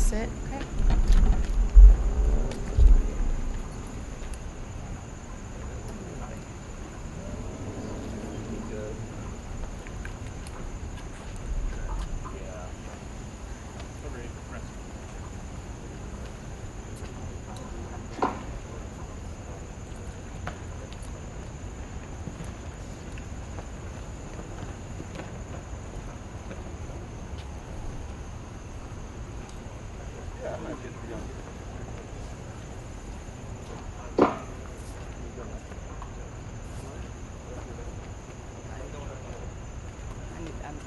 sit. Okay.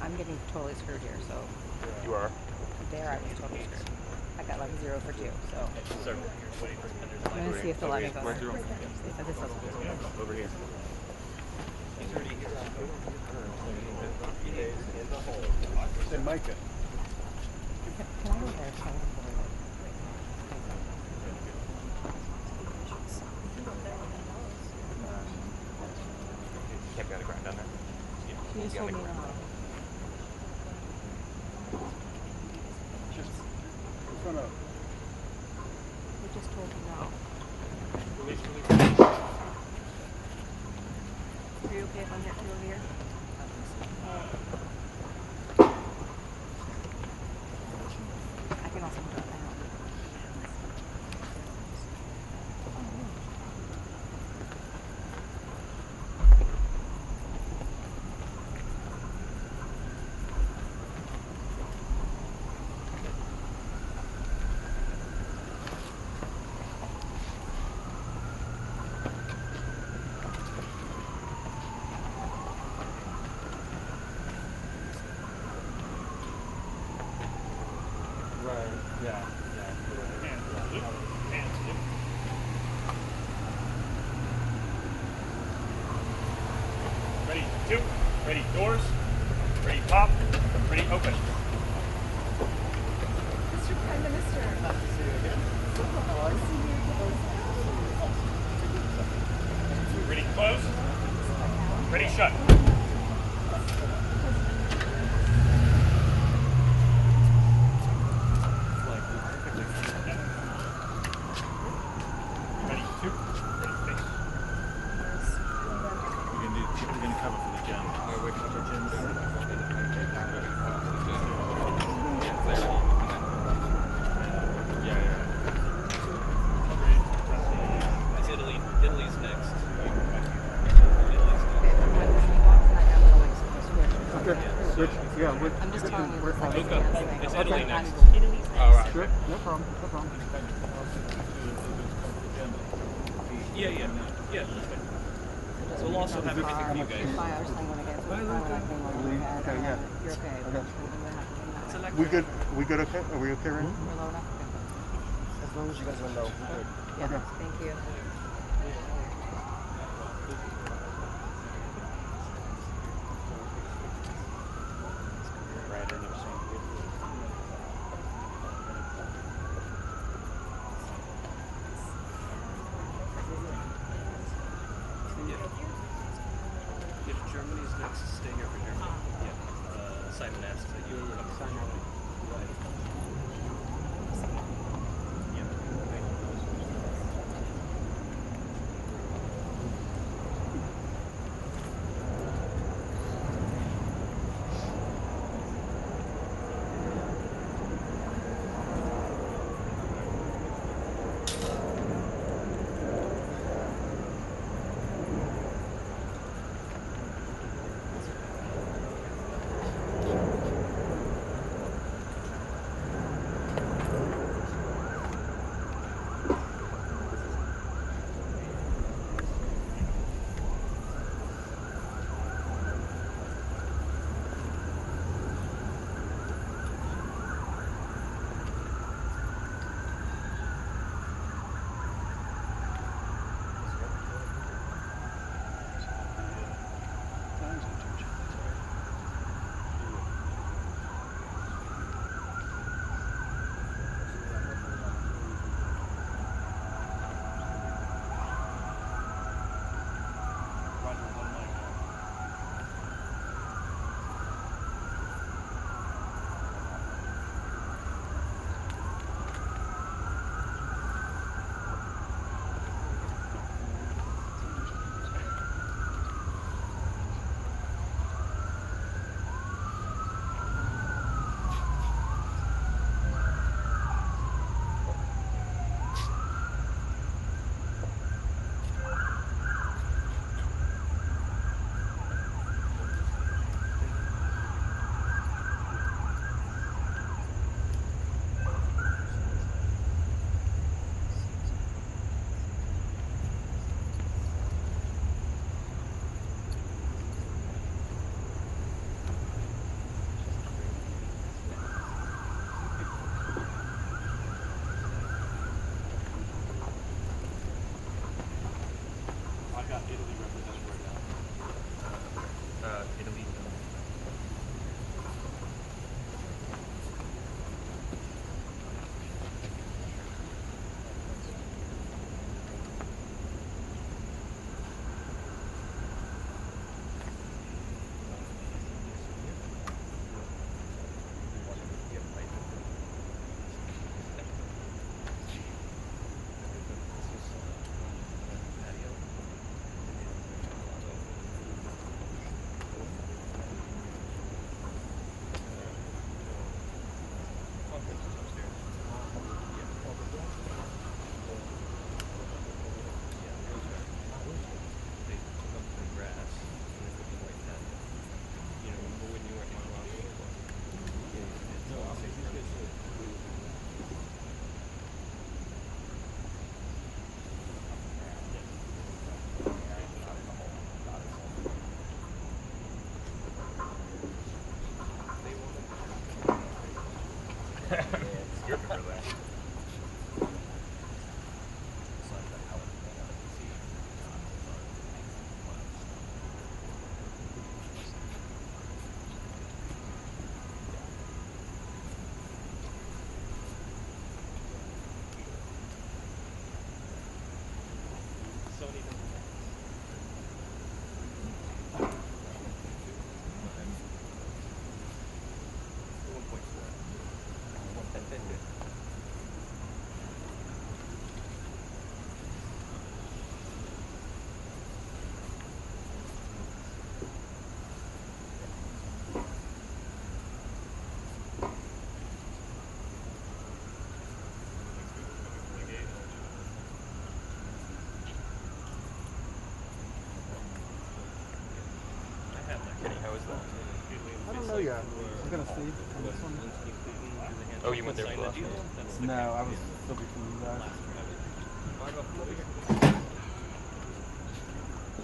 I'm getting totally screwed here, so. You are? There I was totally screwed. I got like 0 for 2, so. Sir, I'm gonna see if the line goes. Where's your room? This doesn't. Over here. Hey, Micah. Can I go there? Can't be on the ground down there. She just told me no. Just in front of. They just told me no. Are you okay if I'm here over here? I can also do it now. Ready, 2, ready, doors, ready, pop, ready, open. Mr. Prime Minister. Nice to see you again. Ready, close, ready, shut. Ready, 2, ready, face. You're gonna cover for the gym. We cover gyms. It's Italy. Italy's next. Okay. Good. Yeah. I'm just telling you this like Luca, it's Italy next. All right. Sure. No problem. No problem. Yeah. We'll also have everything for you guys. Okay. Yeah. You're okay. I got It's electric. We good? Okay. Are we okay, right? We're low enough? As long as you guys are low. Good. Yeah, Okay. thank you. Right, I never seen it. Yeah, Germany's next. Stay here for Germany. Yeah. Simon asked that you come sign up. Your picture there. I don't know yet. I'm gonna see on this one. Oh, you went there for the last one? No, I was still between you guys. Margot, come over here.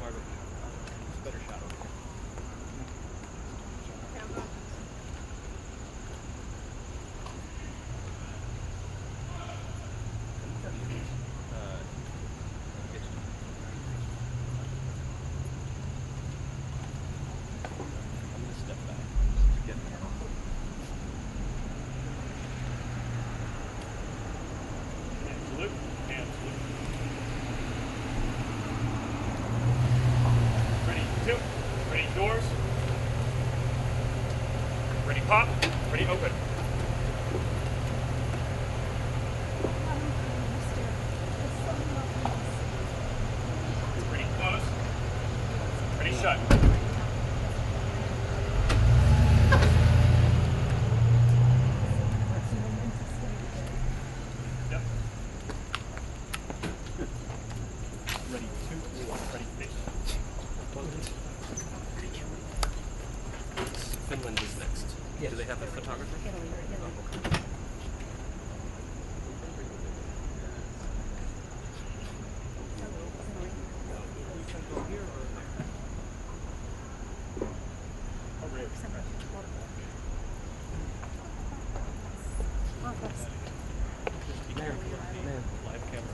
Margot, better shot over here. I'm gonna step back to get there. Salute. And salute. Ready, two. Ready, doors. Ready, pop. Ready, open. Ready, close. Ready, shut. Yep. Ready, two. Ready, face. Finland is next. Yes. Do they have a photographer? Italy. Oh, okay. Live camera.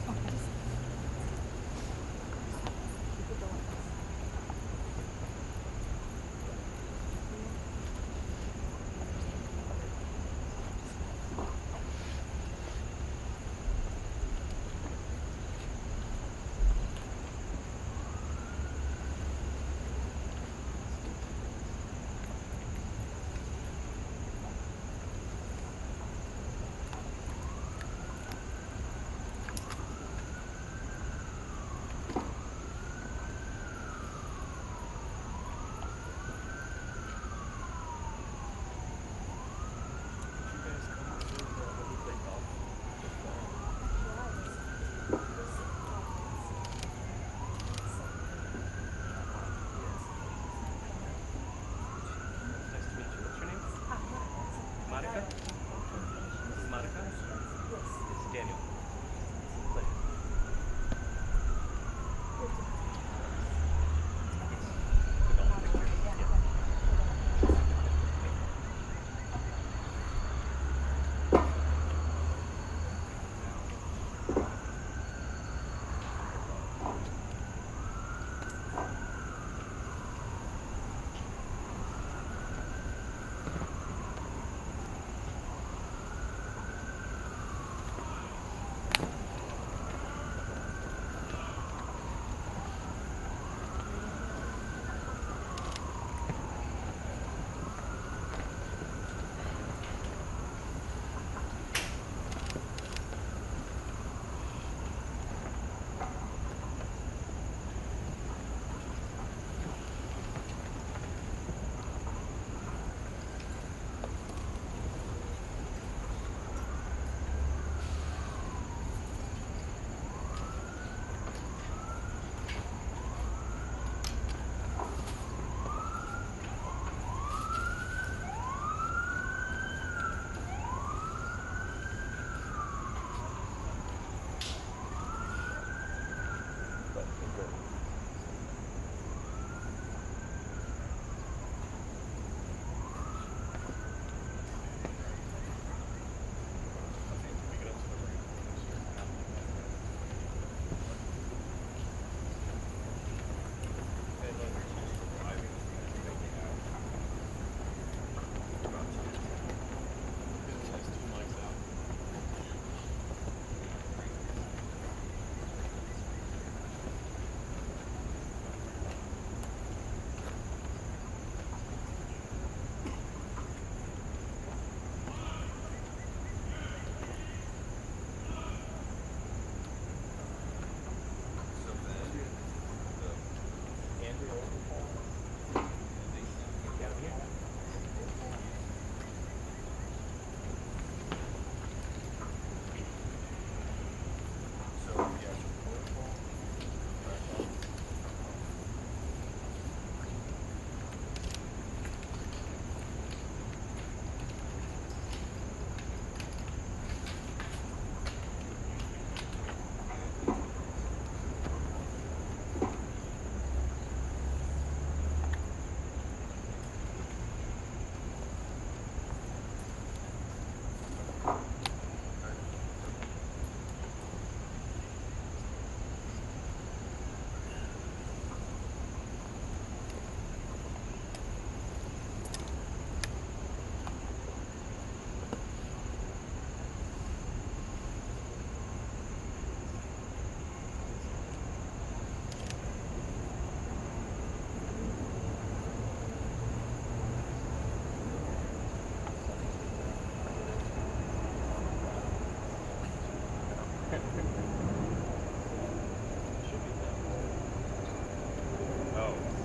Oh,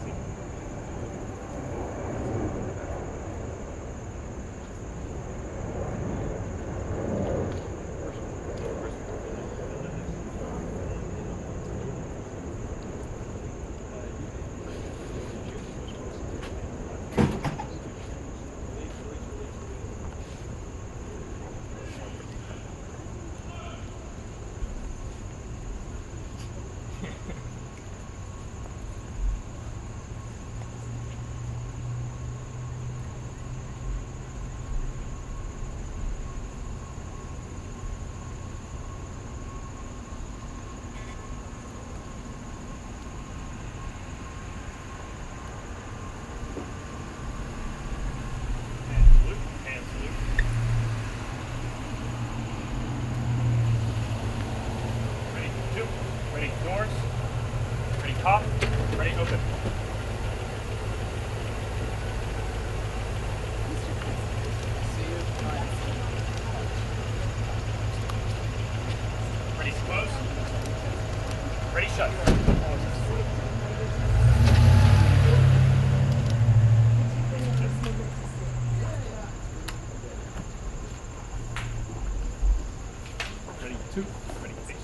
see. Hand salute. Ready, two. Ready, doors. Ready, pop. Ready, open. Ready, close. Ready, shut. Ready, two. Ready, face.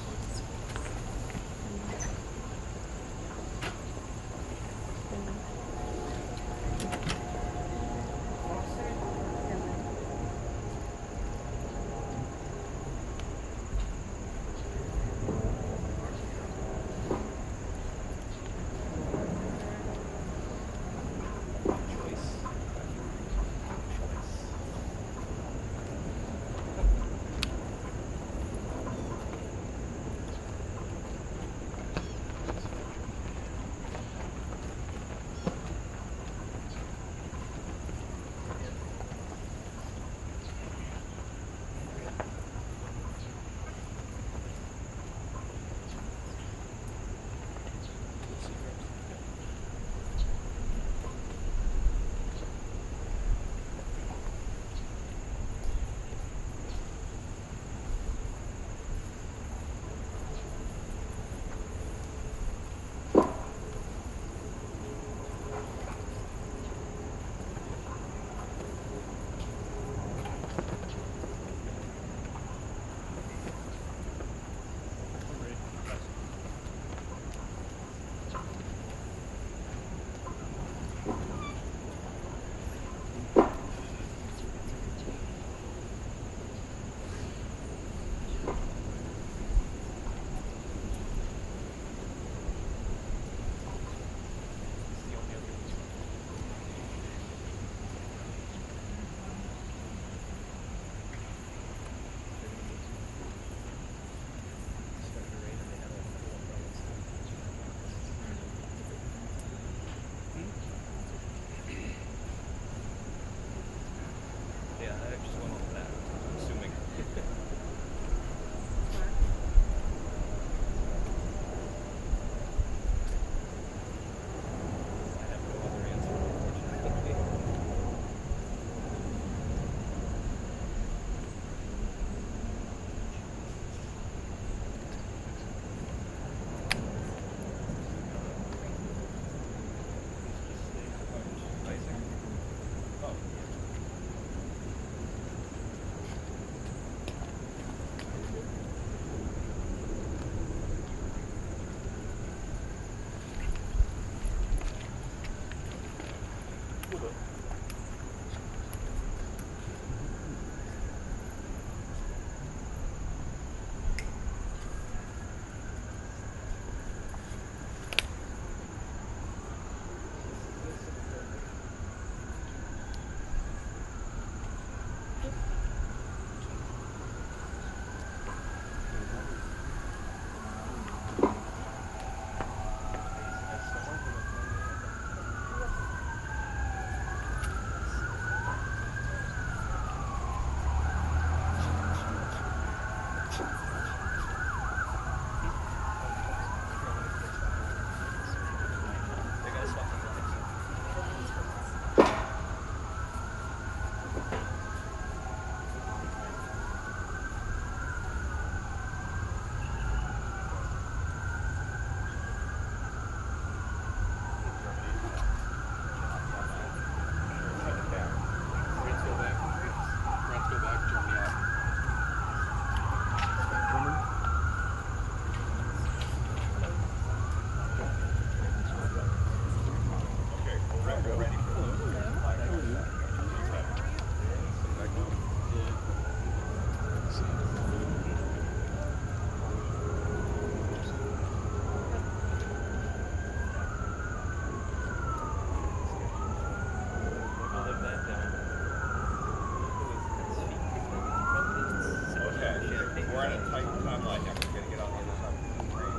We're on a tight timeline now. We're going to get on the other side of the train.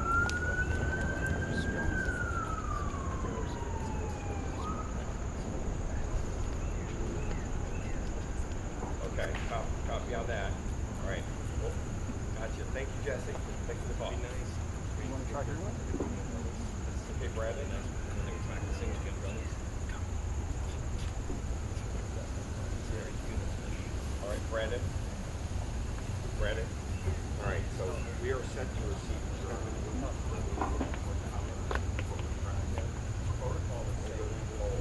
Okay, copy on that. All right. Well, gotcha. Thank you, Jesse. Thanks for the call. You want to track everyone? Okay, Brandon. All right, Brandon. Brandon. All right, so we are set to receive. Protocol is saying we will.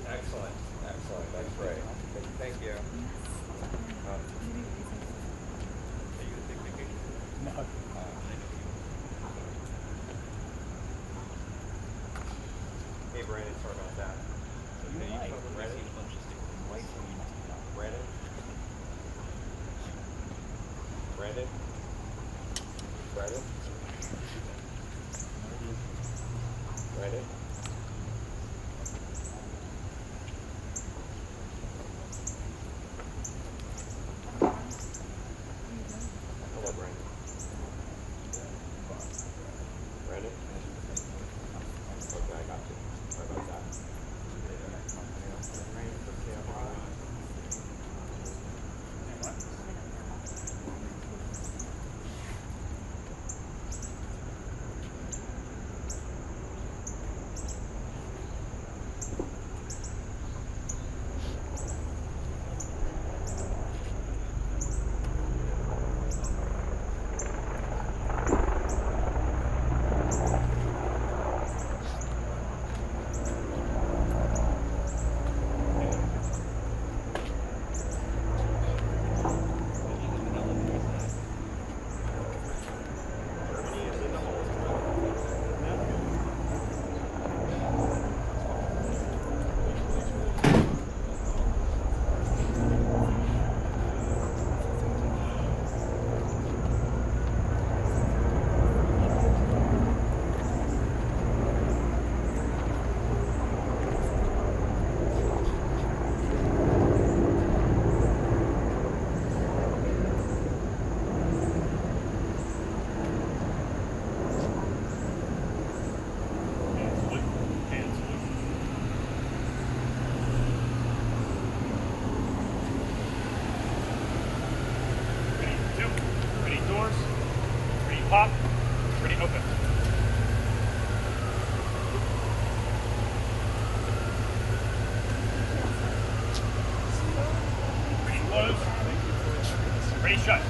Excellent, excellent. That's great. Thank you. Are you going to take vacation? No. Hey, Brandon, sorry about that. Okay, Brandon? Brandon? Brandon? Brandon? Brandon? Hello, Brandon. Brandon? Okay, I got you. Sorry about that. Pop. Ready, open. Ready, close. Ready, shut.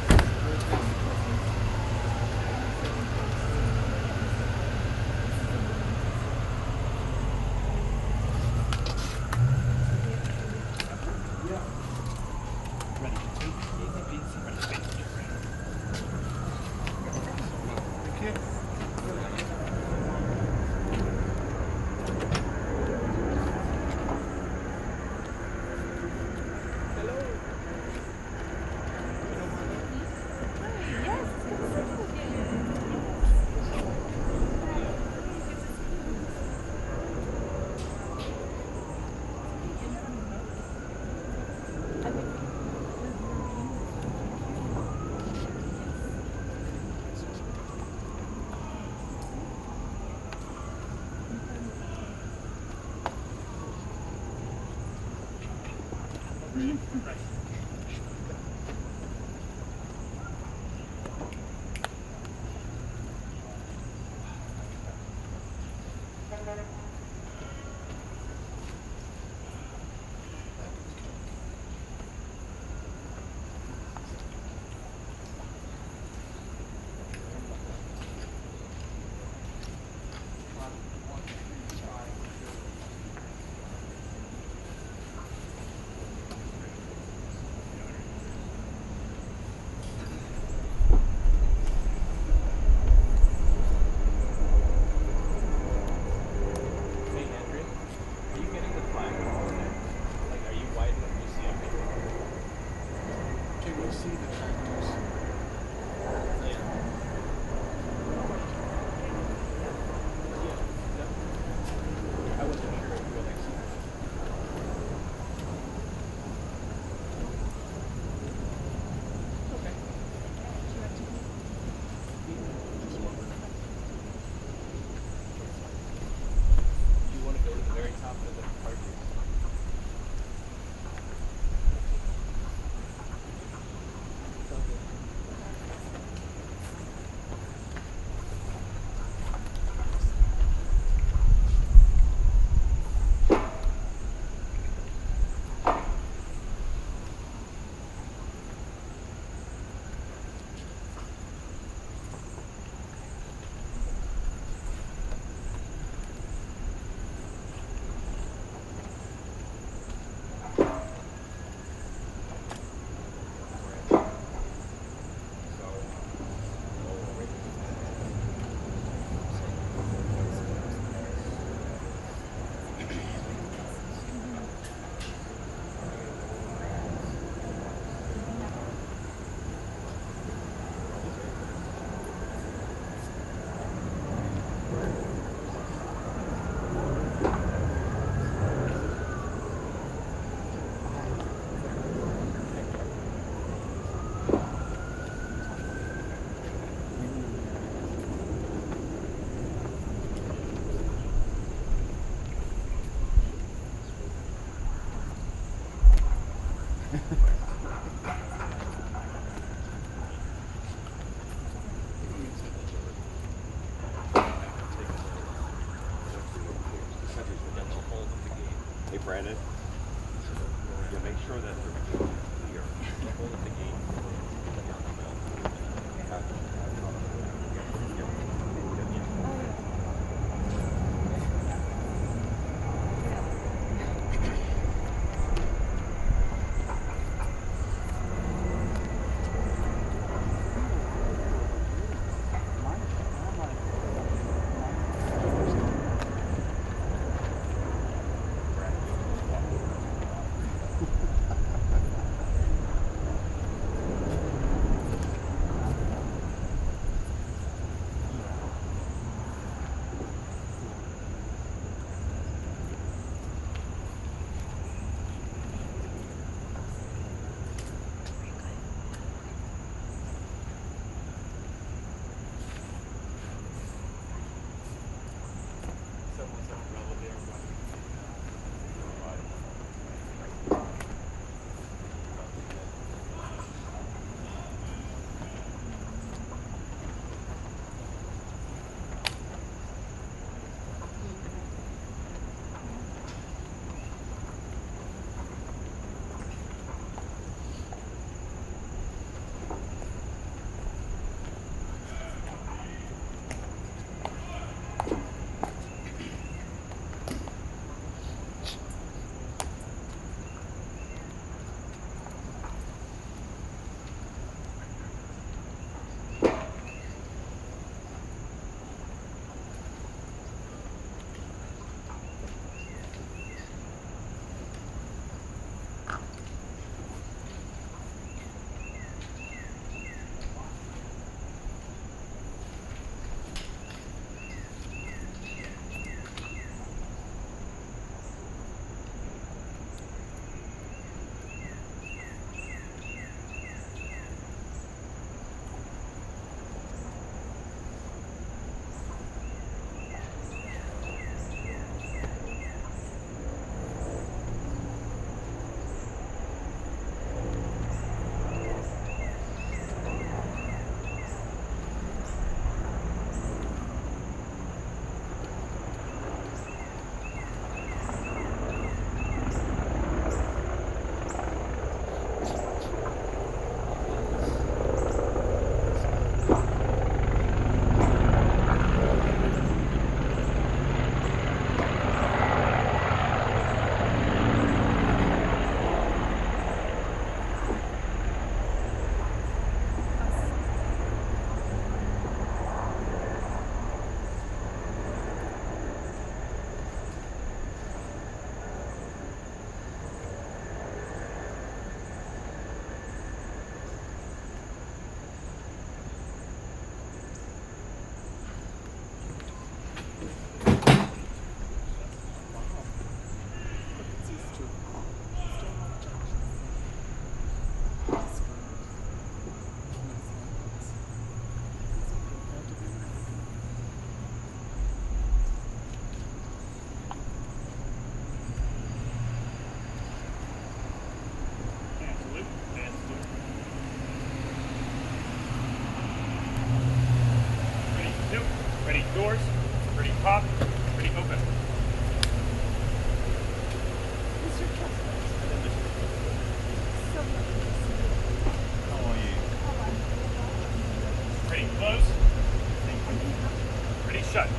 Hey, Brandon. Yeah, make sure that everything's clear. Hold at the gate. doors, pretty pop, pretty open. Mr. Kessler. So lovely to see you. How are you? How are you? Pretty close. Pretty shut.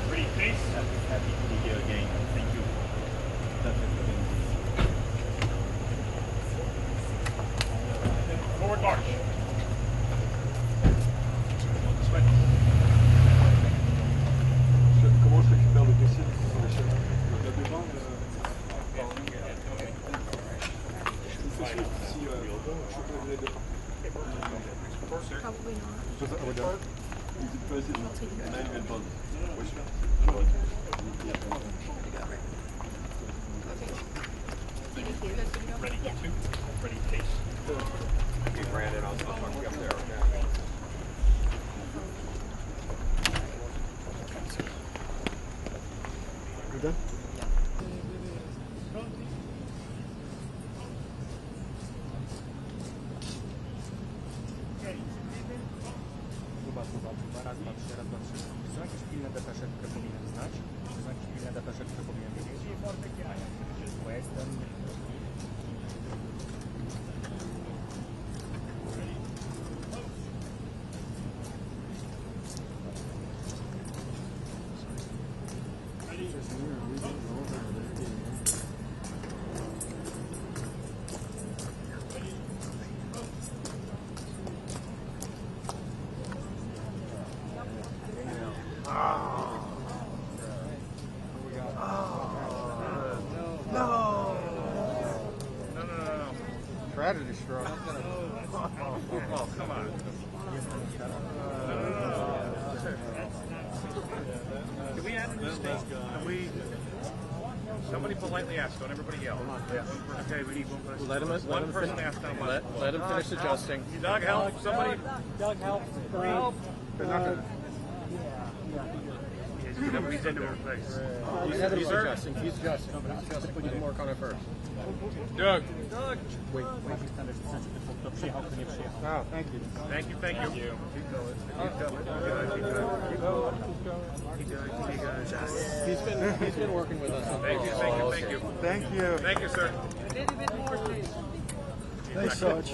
Pretty face. Happy to be here again. Thank you. Forward march. Comment je récupère le dossier sur l'échelle? Là-dedans, je vous fais suivre si je peux les deux. Probably not. Just over there. Is it president? Emmanuel Bond. Ready two. Ready pace. Okay, Brandon, I'll talk to you up there, okay? You done? strategy strong. Oh, come on. Can we add a new state? Can we? Somebody politely ask. Don't everybody yell. Okay, we need one person. Let him person ask down by. let him finish adjusting. Doug, help. Somebody. Doug, help. Help. They're not gonna. He's into her face. He's adjusting. He's adjusting. We need to work on it first. Doug. Wait. Oh, thank you. Thank you. Keep going. Keep going. He's been working with us. Thank you. Thank you, sir. Thanks, Sarge.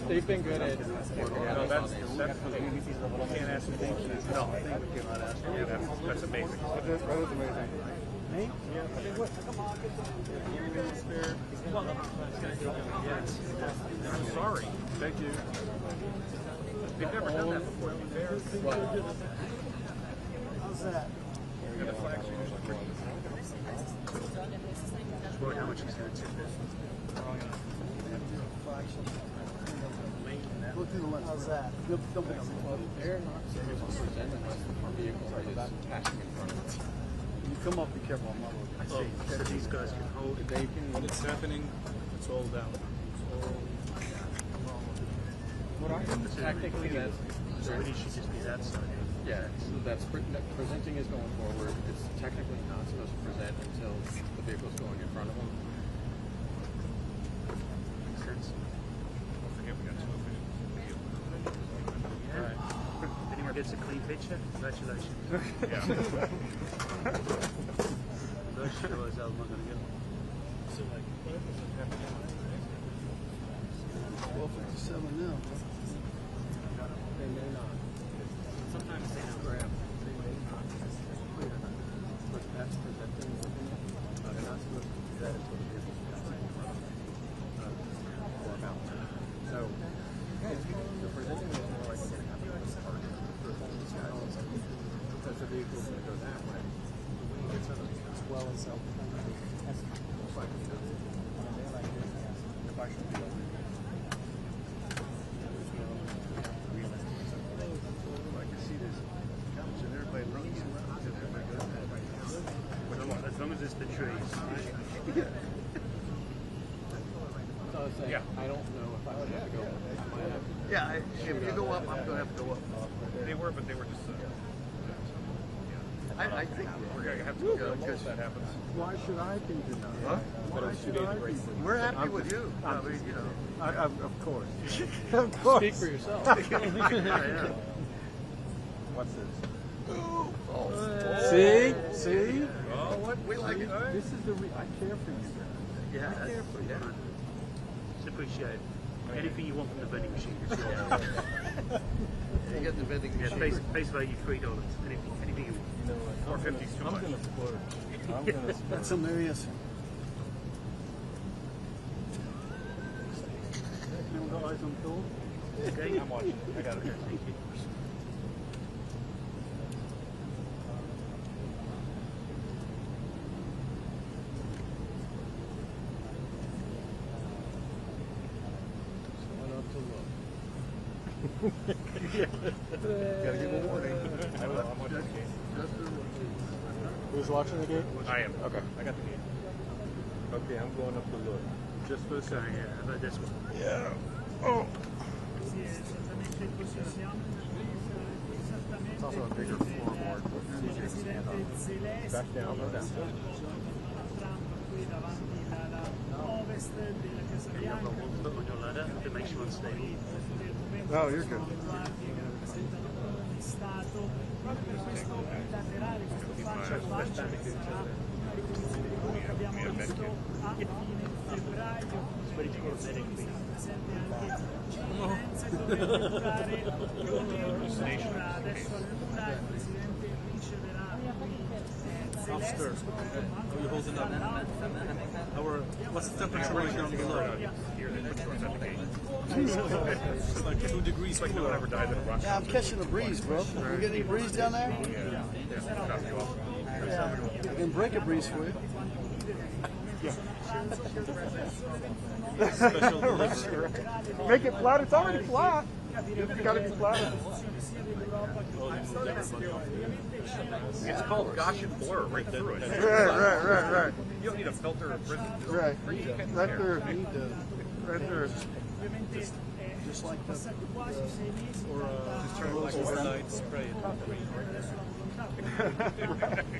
They've been good at working No, out. that's you can't ask him. No, that's amazing. That is amazing. Me? I'm sorry. Thank you. They've never done that before. What? How's that? The flags are usually pretty. How much he's going to tip this? Look through the lens. How's that? They're not supposed to present unless the vehicle is passing in front of them. You come up, be careful. I'm not looking. So these guys can hold it. They can. When it's happening, it's all down. Technically, that's. So it should just be that side. Yeah, so that's presenting is going forward. It's technically not supposed to present until the vehicle's going in front of them. Makes sense. Don't forget we got 2 minutes. Yeah. If anyone gets a clean picture, congratulations. Yeah. Those shows I'm not going to get one. So like, 12:57 now. They may not. sometimes they don't. Grab. They may not. But that's presenting. They're not supposed to do that until the vehicle's passing in front of them. Or about. So, the presenting is more like we're going to have a departure for these guys. Because the vehicle's going to go that way. As well as if I should be over. As long as it's the trees. So I was saying, Yeah. I don't know if I would have to go. I might have to. Yeah, if you go up, I'm going to have to go up. They were, but they were just. I think We're going to have to go because that happens. Why should I be denied? Huh? Why should I be denied? We're happy with you. I mean, you know. Of course. Of course. Speak for yourself. Yeah. What's this? Oh. See? Oh, what? We like it. All right. This is I care for you. Yeah, I care for you. It's appreciated. Anything you want from the vending machine. You got the vending Yeah, machine. face value $3. Anything you want. 450 is too much. I'm going to splurge. That's hilarious. Anyone got eyes on the door? Okay? I'm watching. I got it here. Thank you. Gotta give a warning. Who's watching the game? I am. Okay. I got the game. Okay, I'm going up to look. Just for a So, second. yeah, how about this one? Yeah. Oh. It's also a bigger floorboard. It's easier to stand on. Back down, no down. Can you have a one foot on your ladder to make sure it's stable? Oh, you're good. Ready to go to bed anyway. Upstairs. Are you holding up? What's the temperature right down below? It's like 2 degrees. It's like no one ever died in a rock. Yeah, I'm catching a breeze, bro. You get any breeze down there? Yeah. I can break a breeze for you. Special delivery. Make it flat. It's already flat. It's got to be flat. It's called Gaussian blur right through it. Right. You don't need a filter or prism. Right. Right there. Right there. Just like the Or just turn like overnight spray.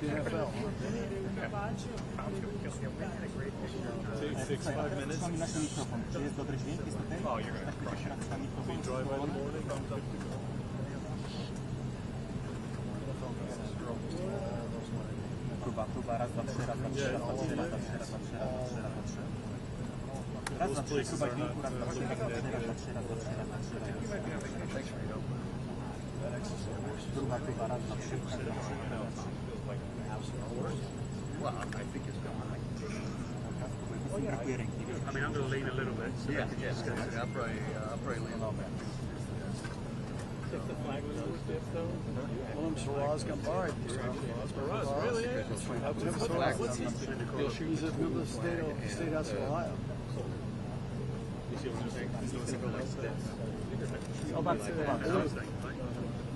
NFL. Takes 5 minutes. Oh, you're going to crush it. We drive in the morning, I'm good to go. Those places are not looking at Well, I think it's going. I mean, I'm going to lean a little bit. So Yeah, I'll probably lean on that. If the flag was over stiff though? One of them Shiraz got barred. Shiraz, really? He's a member of the State House of Ohio. You see what I'm saying? He's doing something like this.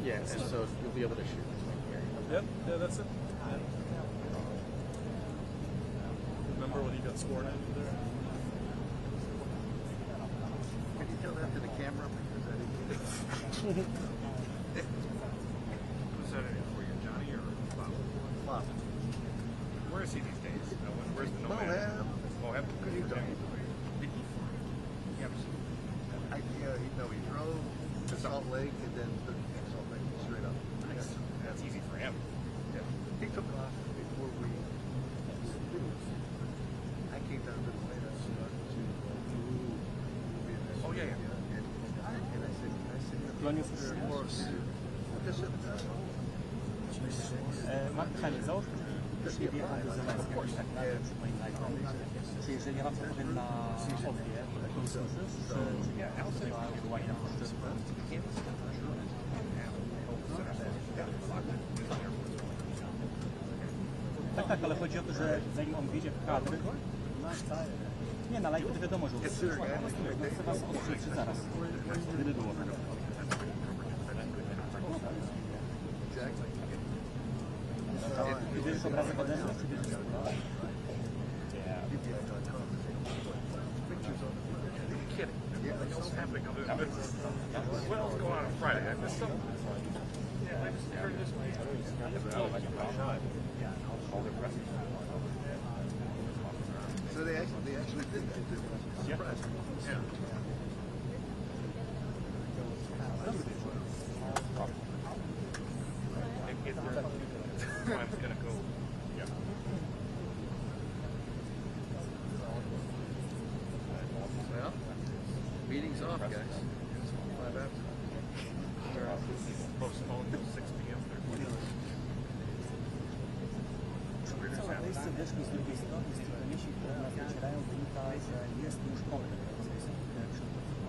Yeah, and so you'll be able to shoot. Yep, yeah, that's it. Remember when he got sworn in there? Can you tell that to the camera? Who's that in for you, Johnny or Bob? Where is he these days? Where's the nomad? Moab. Could you tell me? He drove to Salt Lake and then took Salt Lake straight up. That's easy for him. Yeah. He took off before we. I came down to the White House to. Oh yeah. And I said, Ma pytanie, załóżmy, że już nie wjechał do Zelenskiego i tak dalej, czy jeżeli raczej powiem na obie, to słyszysz, czy nie? Wywołanie na poszczególne. Tak, ale chodzi o to, że zanim on wjedzie w kadr, nie, na live to wiadomo, że chcę was ostrzec zaraz, gdyby było. Widzisz obrazek ode mnie, czy widzisz? What else going on Friday? I missed something. Yeah, I just heard this. So they actually did that. Yeah. Yeah. I'm gonna go. Yeah. Well, meeting's off, guys. 5 after. Postponed to 6 p.m. Całe miejsce weszli z drugiej strony, z tych myśli, które nas docierają, wynika, że jest już konflikt.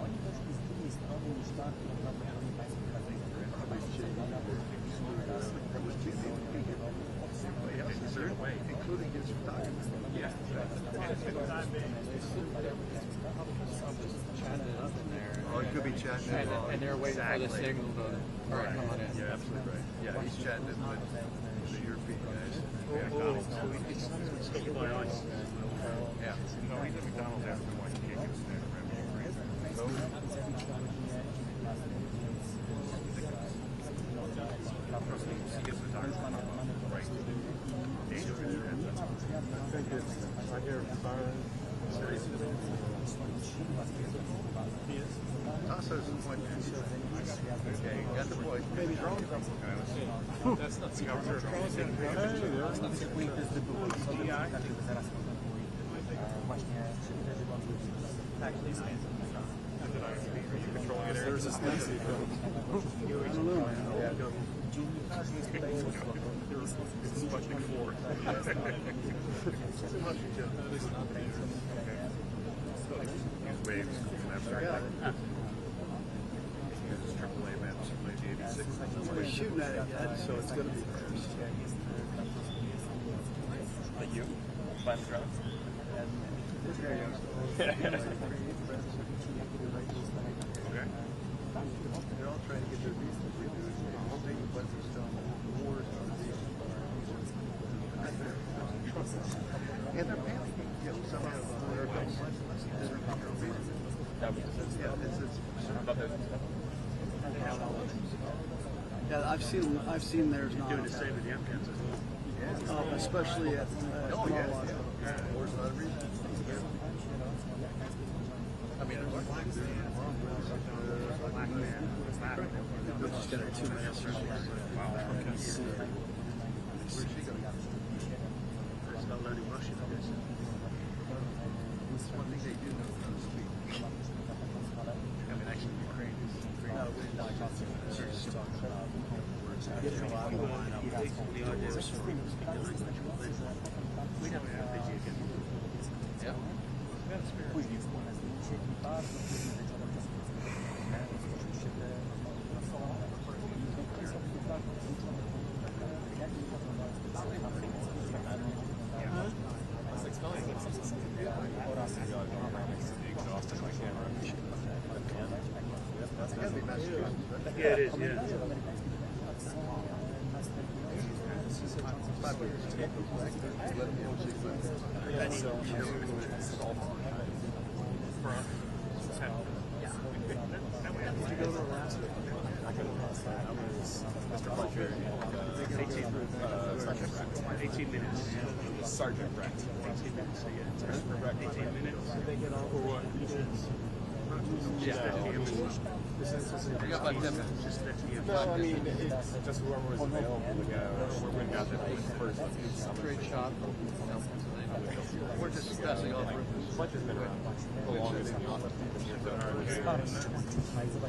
Oni weszli z drugiej strony niż ta, którą prawdopodobnie Państwo Including his photography. Yeah. Oh, he could be chatting. And they're waiting for the signal to start coming in. Yeah, absolutely right. Yeah, he's chatting with the European guys. Yeah. No, he's at McDonald's after one. He can't get a stand Tasso's point. Okay, got the point. Baby's wrong. That's not the outer. There's a Stacy film. I don't know. It's much before. Use waves after. Uses AAA maps from 1986. We're shooting at it yet, so it's going to be first. Like you? By the drone? They're all trying to get their visas renewed. But there's still wars on the and they're panicking. You know, some of them are Yeah, I've seen theirs not. doing the same with the Afghans as well. Especially at Oh, yeah. Wars not a reason. I mean, there's black man. We're just gonna 2 minutes. Where's she going? It's not learning Russian, I guess. One thing they do know how to speak. I mean, actually, Ukraine is very just talking about words. We don't have busy again. Yeah. Później wspólne zdjęcie i bardzo trudne wieczorem oczywiście te Yeah, it is, yeah. Did you go to Alaska? 18 minutes. Sergeant Brett. 18 minutes, so yeah. 18 minutes. They get all the I got about 10 minutes. Just 50. No, I mean, it's just whoever was available to go. We're got the first Great shot. We're just discussing all the Bunch has been around the longest.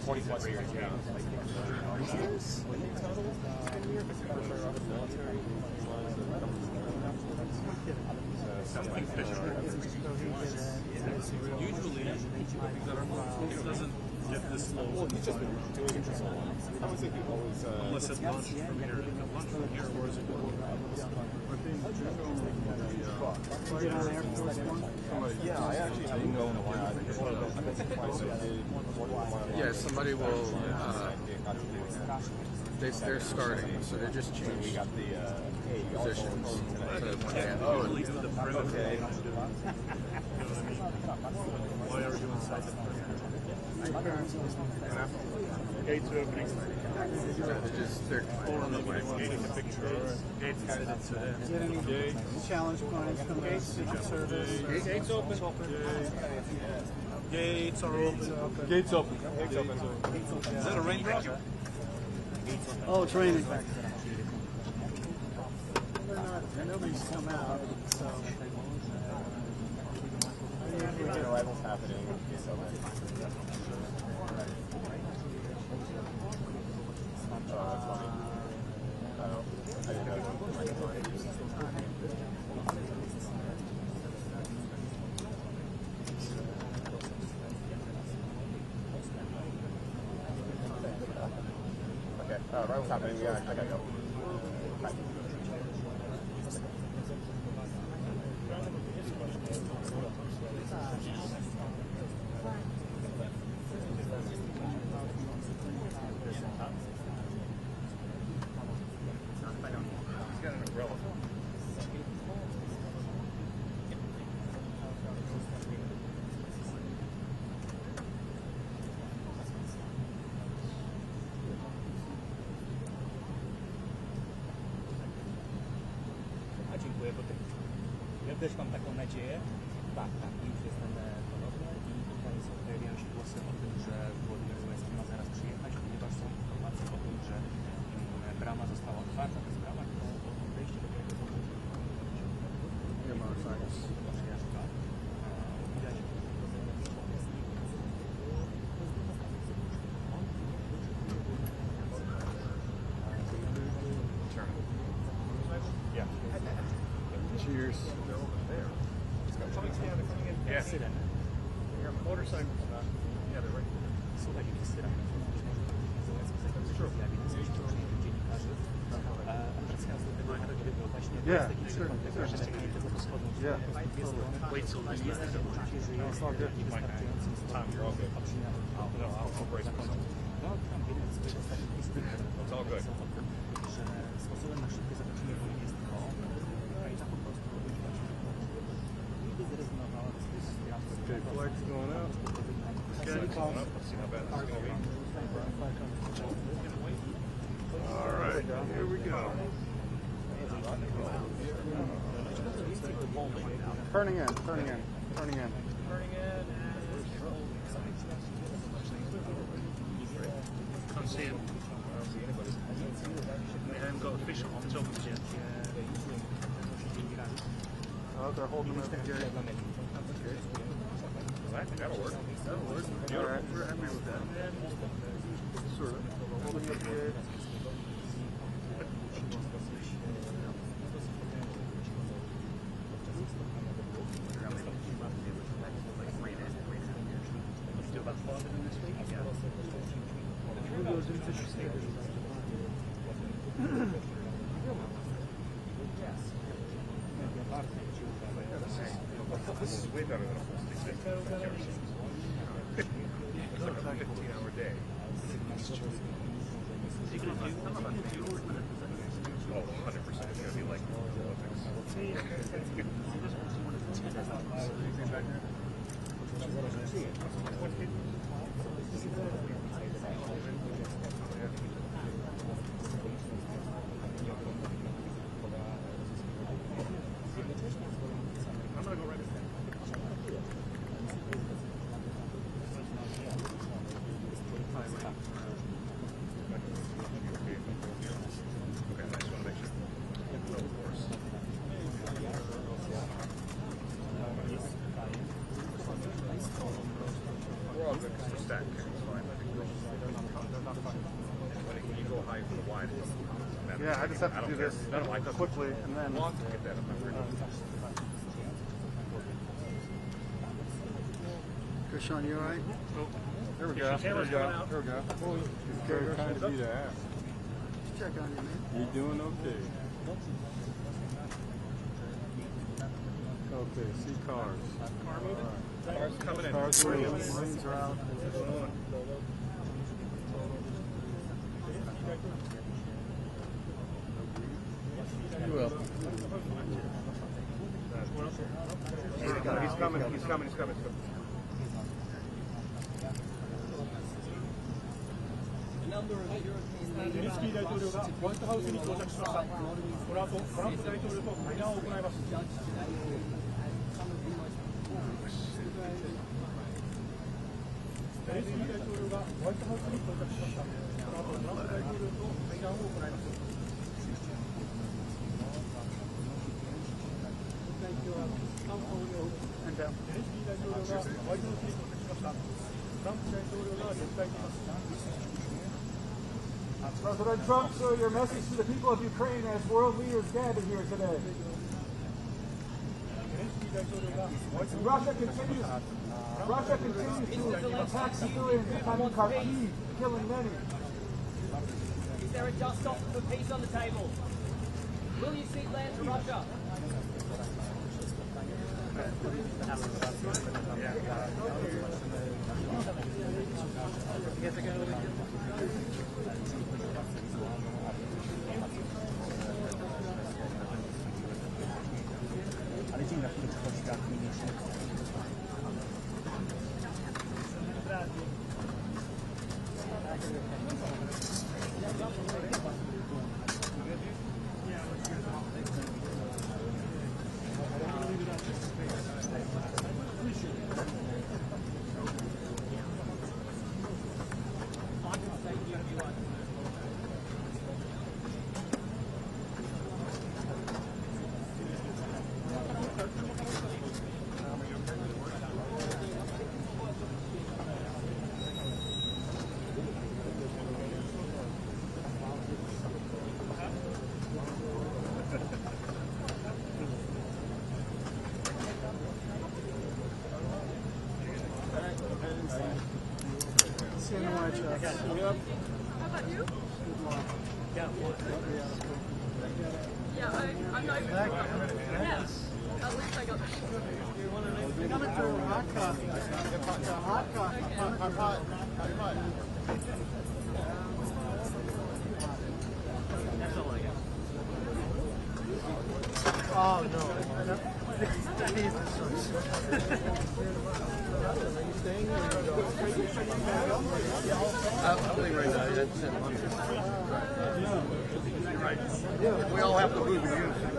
20 plus years. Yeah. Usually, it doesn't get this slow. Well, he's just been doing it for so long. I would think he always. Unless it launched from here. Launched from here, or is it Yeah, I actually didn't go in a while. I've been surprised I did. Yeah, somebody will. They're starting, so they just changed positions to when they have do the perimeter? Why are you inside the Gates opening. They're taking a picture? Gates headed into them. Get any challenge points from the Secret Service? Gates open. Gates are open. Gates open. Gates open. Is that a raindrop? Oh, it's raining. Nobody's come out, so. Arrival's happening. Gates open. Oh, that's funny. Oh, I didn't know that. Okay, arrival's happening. Yeah, I gotta go. Bye. Dziękuję, bo ja też mam taką nadzieję. Tak, już jestem ponownie i tutaj pojawiają się głosy o tym, że Volodymyr Zelenskyy ma zaraz przyjechać, ponieważ są informacje o tym, że brama została otwarta. To jest brama, którą wejście do kraju przyjaźń. Widać Cheers. yeah. Syren. Motorcycles. Yeah, they're right there. Słuchaj, jakiś syren. Zelenskyj zaczął się zjawić dosyć licznych dziennikarzy. A wracając do tego, właśnie Yeah, Taki sure, przykład tego, że lepiej tego rozchodzą się. Yeah, Jest to Wait till ważne jest to, że uczucie, że jest wystarczającym stopniem obcinania no, tam jeden z swoich ostatnich listów, są o tym, że sposobem na szybkie zakończenie wojny jest to, Ukraina po prostu nigdy zrezygnowała ze swoich strat. Okay, flags going up. All right, here we go. Turning in, turning in, turning in. Can't see him. They haven't got a fish on top of it yet. Oh, they're holding them up here. I think that'll work. All right, we're happy with that. Sort of. Holding up here. This is way better than a full stick. It's like a 15-hour day. Oh, 100%. It's going to be like the Olympics. I'm going to go right at that. Okay, I just want to make sure. No, of course. We're all good because they're stacked. It's fine. I think when you go high for the wide, it doesn't matter. Yeah, I just have to do this quickly and then. Long to get that up. Sean, you all right? Here we go. Here we go. Here we go. It's very kind of you to ask. Check on you, man. You're doing okay. Okay, see cars. Cars coming in. Cars moving. Lanes are out. You will. He's coming. He's coming. He's coming. Zelenskyy大統領がホワイトハウスに到着しました。この後、トランプ大統領と会談を行います。ゼレンスキー大統領がホワイトハウスに到着しました。この後、トランプ大統領と会談を行います。ゼレンスキー大統領がホワイトハウスに到着しました。トランプ大統領が出迎えています。President Trump, so your message to the people of Ukraine as world leaders gather here today. Russia continues to attack civilians in Kharkiv, killing many. Is there a just offer for peace on the table? Will you cede land to Russia? Ale dzień na który przychodzi tak mniejszy. How about you? Yeah, I'm not even. Yeah. At least I got this. You're coming through hot coffee. Hot coffee. Hot. That's all I got. Oh, no. That needs the source. Are you staying or are you going? I'm leaving right now. That's it. You're right. We all have to move in unison.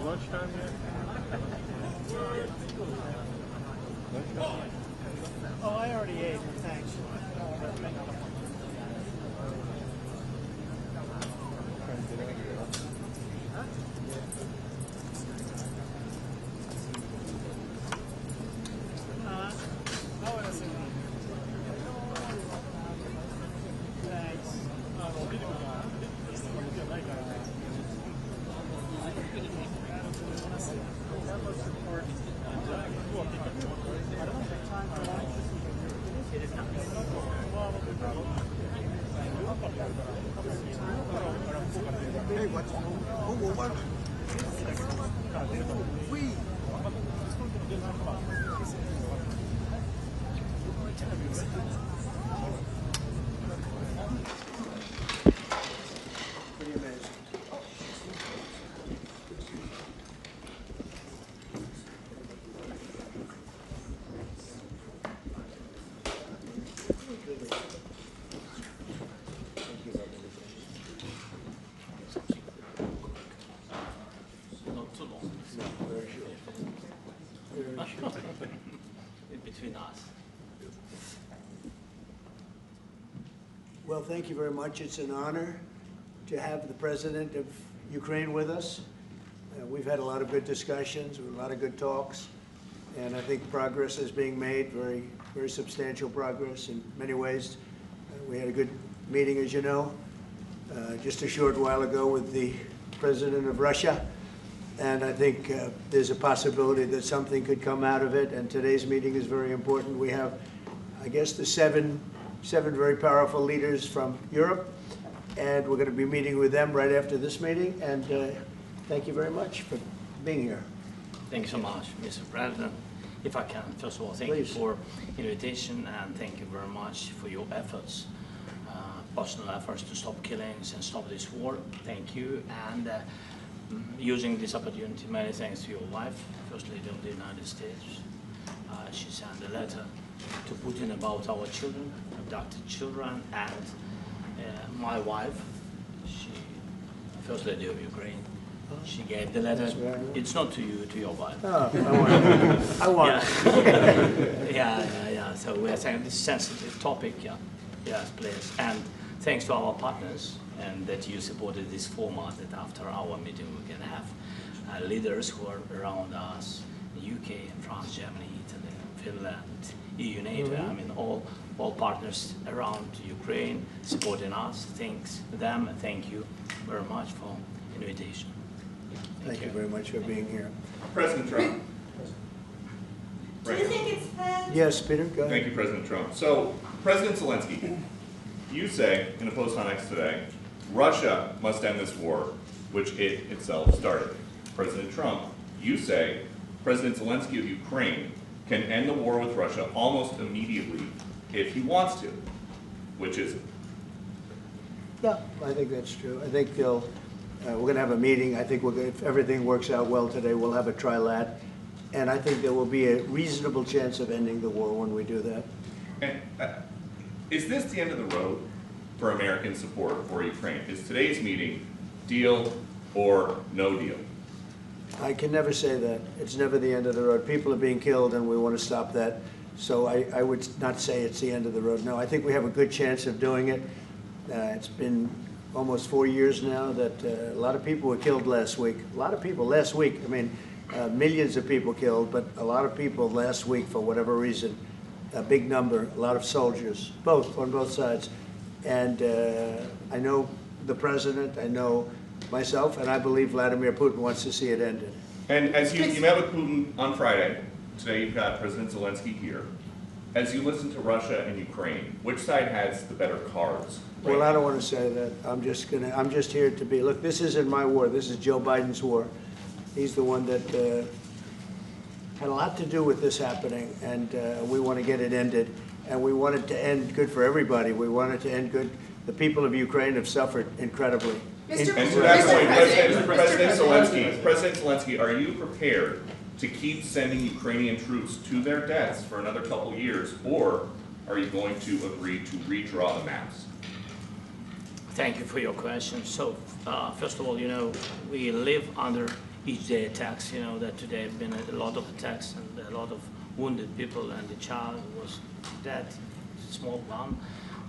Lunchtime yet? Oh, I already ate. Thanks. Between us. Well, thank you very much. It's an honor to have the President of Ukraine with us. We've had a lot of good discussions, a lot of good talks, and I think progress is being made, very, very substantial progress in many ways. We had a good meeting, as you know, just a short while ago with the President of Russia. And I think there's a possibility that something could come out of it, and today's meeting is very important. We have, I guess, the seven very powerful leaders from Europe, and we're going to be meeting with them right after this meeting, and thank you very much for being here. Thank you so much, Mr. President. If I can, first of all, thank you for invitation, and thank you very much for your efforts, personal efforts to stop killings and stop this war. Thank you, and using this opportunity, many thanks to your wife, First Lady of the United States. She sent a letter to Putin about our children, abducted children, and my wife, First Lady of Ukraine, she gave the letter. It's not to you, to your wife. Oh, I want it. Yeah. So we are saying this sensitive topic, yes, please. And thanks to our partners, and that you supported this format, that after our meeting we can have leaders who are around us, UK and France, Germany, Italy, Finland, EU, NATO, I mean all partners around Ukraine supporting us. Thanks to them, and thank you very much for invitation. Thank you very much for being here. President Trump. Do you think it's fair? Yes, Peter, go ahead. Thank you, President Trump. So, President Zelenskyy, you say in a post on X today, Russia must end this war, which it itself started. President Trump, you say President Zelenskyy of Ukraine can end the war with Russia almost immediately if he wants to. Which is it? No, I think that's true. I think we're going to have a meeting. I think if everything works out well today, we'll have a trilat. And I think there will be a reasonable chance of ending the war when we do that. And is this the end of the road for American support for Ukraine? Is today's meeting deal or no deal? I can never say that. It's never the end of the road. People are being killed, and we want to stop that. So I would not say it's the end of the road. No, I think we have a good chance of doing it. It's been almost 4 years now that a lot of people were killed last week. A lot of people last week. I mean, millions of people killed, but a lot of people last week for whatever reason. A big number, a lot of soldiers, on both sides. And I know the president, I know myself, and I believe Vladimir Putin wants to see it ended. And as you met with Putin on Friday, today you've got President Zelenskyy here. As you listen to Russia and Ukraine, which side has the better cards? Right? Well, I don't want to say that. I'm just here to be, look, this isn't my war. This is Joe Biden's war. He's the one that had a lot to do with this happening, and we want to get it ended. And we want it to end good for everybody. We want it to end good. The people of Ukraine have suffered incredibly. And to that point, President Zelenskyy, are you prepared to keep sending Ukrainian troops to their deaths for another couple years, or are you going to agree to redraw the maps? Thank you for your question. So, first of all, we live under each day attacks. That today have been a lot of attacks and a lot of wounded people, and the child was dead, small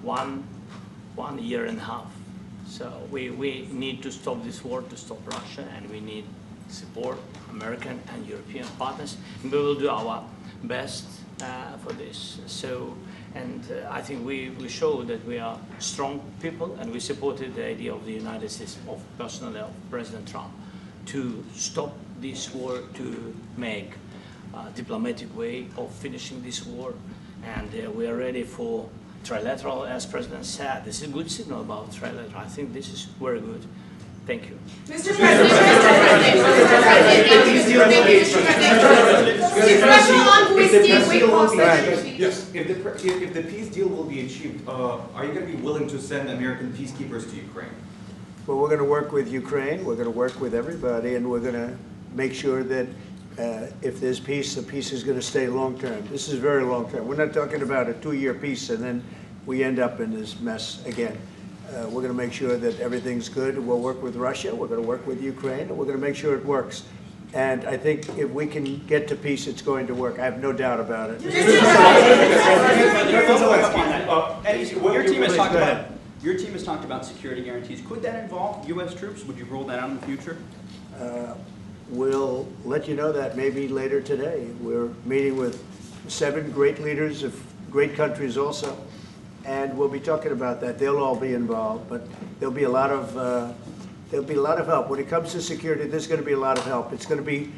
one year and a half. So we need to stop this war, to stop Russia, and we need support American and European partners. And we will do our best for this. So, and I think we show that we are strong people, and we supported the idea of the United States, personally of President Trump, to stop this war, to make a diplomatic way of finishing this war. And we are ready for trilateral, as President said. This is a good signal about trilateral. I think this is very good. Thank you. Mr. President, yes, if the peace deal will be achieved, are you going to be willing to send American peacekeepers to Ukraine? Well, we're going to work with Ukraine. We're going to work with everybody, and we're going to make sure that if there's peace, the peace is going to stay long term. This is very long term. We're not talking about a 2-year peace and then we end up in this mess again. We're going to make sure that everything's good. We'll work with Russia. We're going to work with Ukraine, and we're going to make sure it works. And I think if we can get to peace, it's going to work. I have no doubt about it. Your team has talked about security guarantees. Could that involve U.S. troops? Would you roll that out in the future? We'll let you know that maybe later today. We're meeting with 7 great leaders of great countries also, and we'll be talking about that. They'll all be involved, but there'll be a lot of help. When it comes to security, there's going to be a lot of help. It's going to be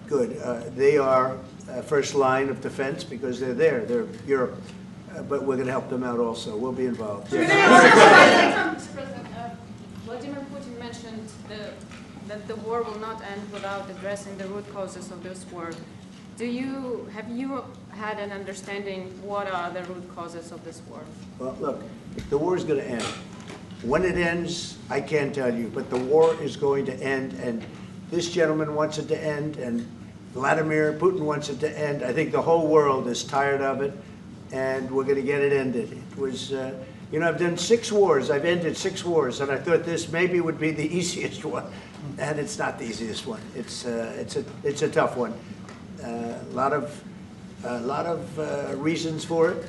good. They are first line of defense because they're there. They're Europe, but we're going to help them out also. We'll be involved. Mr. President, Vladimir Putin mentioned that the war will not end without addressing the root causes of this war. Have you had an understanding what are the root causes of this war? Well, look, the war is going to end. When it ends, I can't tell you, but the war is going to end, and this gentleman wants it to end, and Vladimir Putin wants it to end. I think the whole world is tired of it, and we're going to get it ended. It was, I've done 6 wars. I've ended 6 wars, and I thought this maybe would be the easiest one, and it's not the easiest one. It's a tough one. A lot of reasons for it,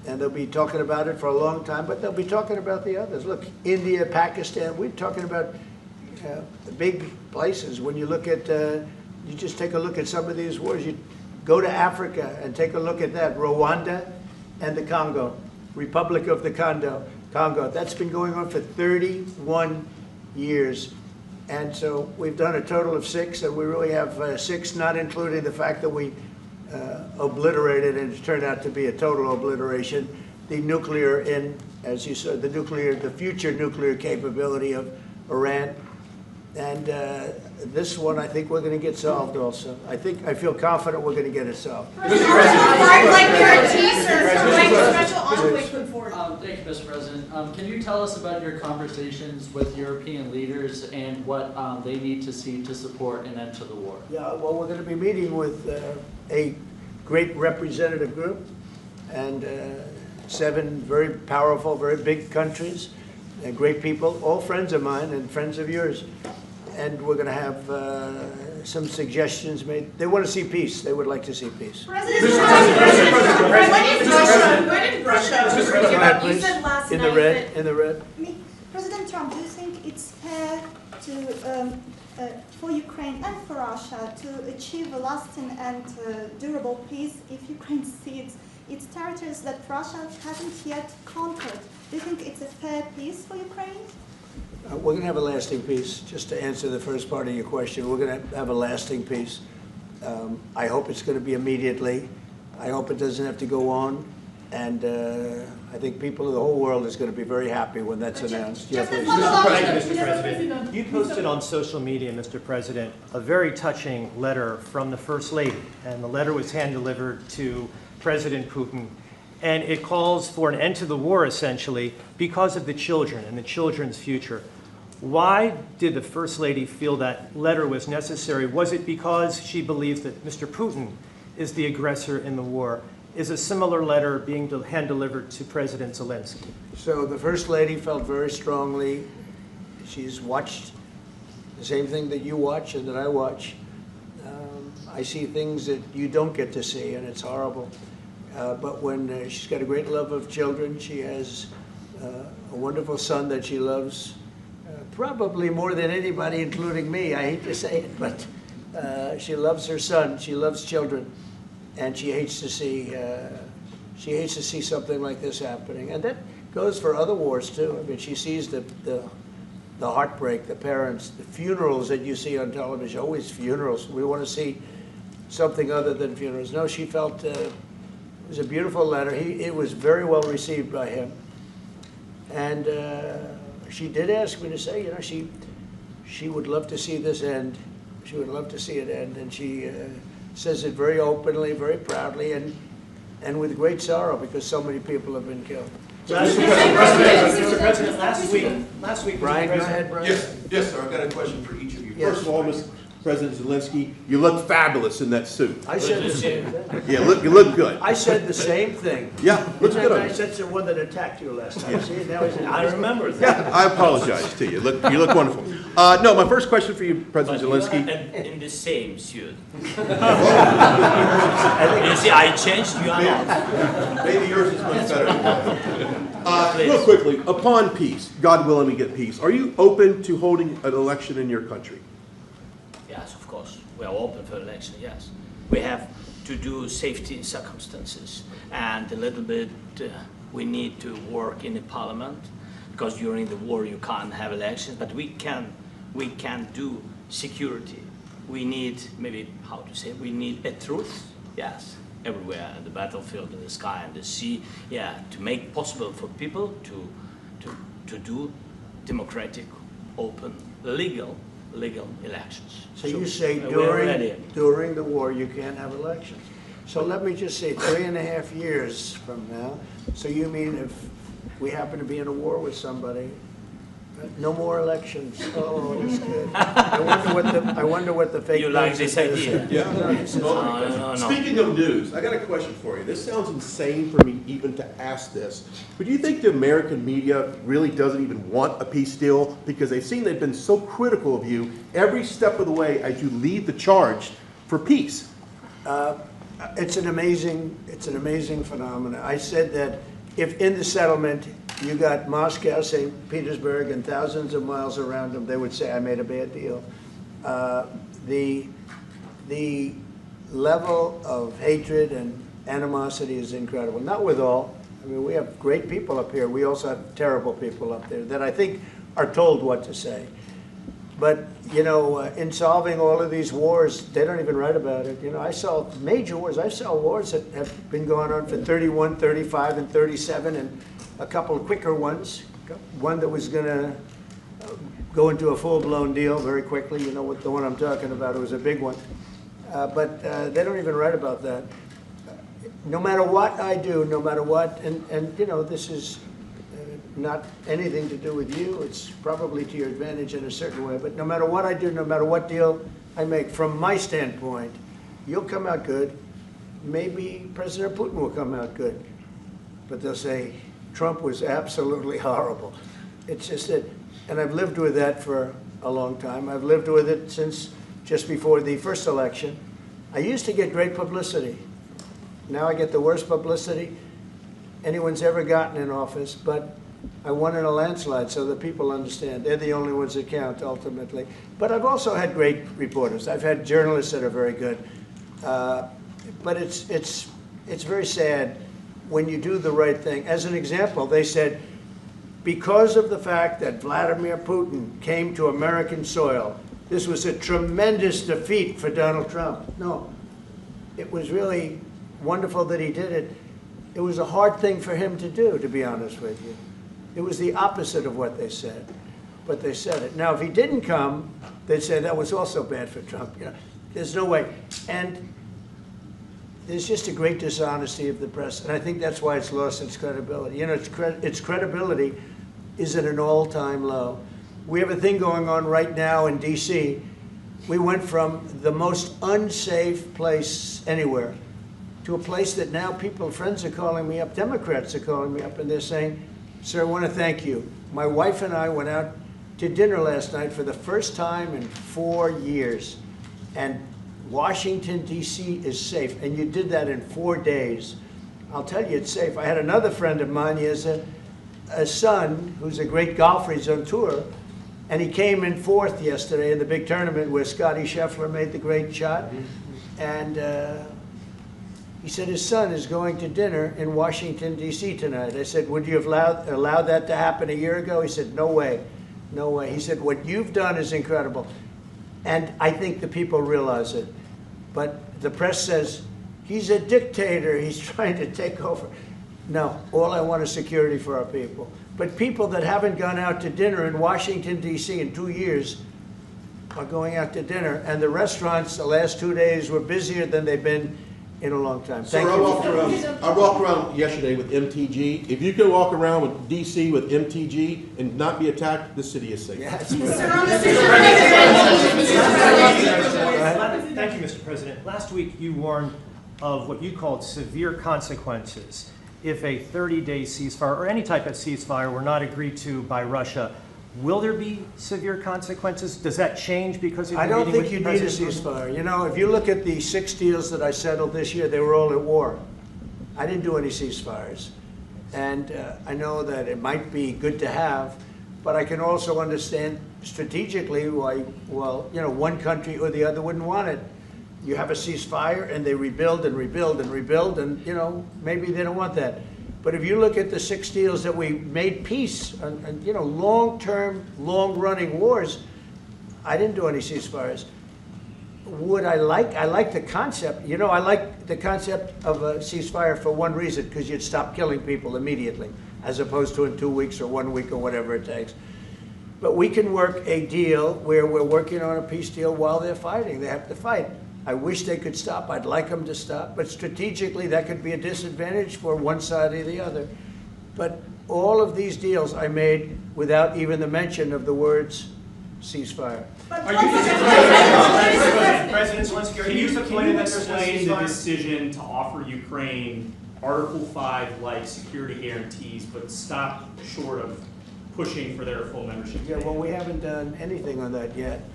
and they'll be talking about it for a long time, but they'll be talking about the others. Look, India, Pakistan, we're talking about big places. When you look at, you just take a look at some of these wars. You go to Africa and take a look at that. Rwanda and the Congo, Republic of the Congo. That's been going on for 31 years. And so we've done a total of 6, and we really have 6, not including the fact that we obliterated, and it turned out to be a total obliteration, the nuclear, as you said, the future nuclear capability of Iran. And this one, I think we're going to get solved also. I feel confident we're going to get it solved. Like there are teasers from like special envoy put forward. Thank you, Mr. President. Can you tell us about your conversations with European leaders and what they need to see to support an end to the war? Yeah, well, we're going to be meeting with a great representative group and 7 very powerful, very big countries, and great people, all friends of mine and friends of yours. And we're going to have some suggestions made. They want to see peace. They would like to see peace. President Trump, you said last in night the red, in the red. President Trump, do you think it's fair to for Ukraine and for Russia to achieve a lasting and durable peace if Ukraine cedes its territories that Russia hasn't yet conquered? Do you think it's a fair peace for Ukraine? We're going to have a lasting peace. Just to answer the first part of your question, we're going to have a lasting peace. I hope it's going to be immediately. I hope it doesn't have to go on. And I think people of the whole world is going to be very happy when that's announced. Mr. President, you posted on social media, Mr. President, a very touching letter from the First Lady. And the letter was hand-delivered to President Putin. And it calls for an end to the war, essentially, because of the children and the children's future. Why did the First Lady feel that letter was necessary? Was it because she believes that Mr. Putin is the aggressor in the war? Is a similar letter being hand-delivered to President Zelenskyy? So the First Lady felt very strongly. She's watched the same thing that you watch and that I watch. I see things that you don't get to see, and it's horrible. But when she's got a great love of children, she has a wonderful son that she loves, probably more than anybody, including me. I hate to say it, but she loves her son. She loves children, and she hates to see something like this happening. And that goes for other wars too. I mean, she sees the heartbreak, the parents, the funerals that you see on television. Always funerals. We want to see something other than funerals. No, she felt. It was a beautiful letter. It was very well received by him. And she did ask me to say, you know, she would love to see this end. She would love to see it end. And she says it very openly, very proudly, and with great sorrow because so many people have been killed. Mr. President, last week, Brian, go ahead, Brian. Yes, sir. I've got a question for each of you. Yes. First of all, Mr. President Zelenskyy, you look fabulous in that suit. I said the same thing. Yeah, you look good. I said the same thing. Yeah, looks good on I you. said the one that attacked you last time. Yeah. See, now I remember that. Yeah, I apologize to you. You look wonderful. No, my first question for you, President Zelenskyy. In the same suit. You see, I changed. You are not. Maybe yours is much better. Real quickly, upon peace, God willing we get peace, are you open to holding an election in your country? Yes, of course. We are open for election, yes. We have to do safety circumstances, and a little bit we need to work in the parliament, because during the war you can't have elections, but we can do security. We need, maybe, how to say, we need a truth, yes, everywhere, in the battlefield, in the sky, in the sea, yeah, to make possible for people to do democratic, open, legal elections. So you say during the war you can't have elections. So let me just say 3.5 years from now, so you mean if we happen to be in a war with somebody, no more elections. Oh, that's good. I wonder what the fake you like this idea? Yeah. No. Speaking of news, I got a question for you. This sounds insane for me even to ask this, but do you think the American media really doesn't even want a peace deal because they've seen they've been so critical of you every step of the way as you lead the charge for peace? It's an amazing phenomenon. I said that if in the settlement you got Moscow, St. Petersburg, and thousands of miles around them, they would say I made a bad deal. The level of hatred and animosity is incredible. Not with all. I mean, we have great people up here. We also have terrible people up there that I think are told what to say. But, you know, in solving all of these wars, they don't even write about it. You know, I saw major wars. I saw wars that have been going on for 31, 35, and 37, and a couple of quicker ones. One that was going to go into a full-blown deal very quickly. You know what the one I'm talking about, it was a big one. But they don't even write about that. No matter what I do, no matter what, and you know, this is not anything to do with you, it's probably to your advantage in a certain way, but no matter what I do, no matter what deal I make, from my standpoint, you'll come out good. Maybe President Putin will come out good, but they'll say Trump was absolutely horrible. It's just that, and I've lived with that for a long time. I've lived with it since just before the first election. I used to get great publicity. Now I get the worst publicity anyone's ever gotten in office, but I won in a landslide, so that people understand. They're the only ones that count, ultimately. But I've also had great reporters. I've had journalists that are very good. But it's very sad when you do the right thing. As an example, they said, because of the fact that Vladimir Putin came to American soil, this was a tremendous defeat for Donald Trump. No, it was really wonderful that he did it. It was a hard thing for him to do, to be honest with you. It was the opposite of what they said, but they said it. Now, if he didn't come, they'd say that was also bad for Trump. You know, there's no way. And there's just a great dishonesty of the press, and I think that's why it's lost its credibility. You know, its credibility is at an all-time low. We have a thing going on right now in D.C. We went from the most unsafe place anywhere to a place that now friends are calling me up, Democrats are calling me up, and they're saying, sir, I want to thank you. My wife and I went out to dinner last night for the first time in 4 years, and Washington, D.C. is safe, and you did that in 4 days. I'll tell you, it's safe. I had another friend of mine, he has a son who's a great golfer, he's on tour, and he came in 4th yesterday in the big tournament where Scotty Scheffler made the great shot, and he said his son is going to dinner in Washington, D.C. tonight. I said, would you have allowed that to happen a year ago? He said, no way, no way. He said, what you've done is incredible. And I think the people realize it. But the press says, he's a dictator, he's trying to take over. No, all I want is security for our people. But people that haven't gone out to dinner in Washington, D.C. in 2 years are going out to dinner. And the restaurants the last 2 days were busier than they've been in a long time. Sir, I walked around yesterday with MTG. If you can walk around with D.C. with MTG and not be attacked, the city is safe. Thank you, Mr. President. Last week you warned of what you called severe consequences if a 30-day ceasefire or any type of ceasefire were not agreed to by Russia. Will there be severe consequences? Does that change because of I don't think you need a ceasefire. You know, if you look at the 6 deals that I settled this year, they were all at war. I didn't do any ceasefires. And I know that it might be good to have, but I can also understand strategically why, well, you know, one country or the other wouldn't want it. You have a ceasefire and they rebuild and rebuild and rebuild, and, you know, maybe they don't want that. But if you look at the 6 deals that we made peace and you know, long-term, long-running wars, I didn't do any ceasefires. Would I like the concept. You know, I like the concept of a ceasefire for one reason, because you'd stop killing people immediately, as opposed to in 2 weeks or 1 week or whatever it takes. But we can work a deal where we're working on a peace deal while they're fighting. They have to fight. I wish they could stop. I'd like them to stop. But strategically, that could be a disadvantage for one side or the other. But all of these deals I made without even the mention of the words ceasefire. President Zelenskyy, can you explain the decision to offer Ukraine Article 5-like security guarantees, but stop short of pushing for their full membership? Yeah, well, we haven't done anything on that yet.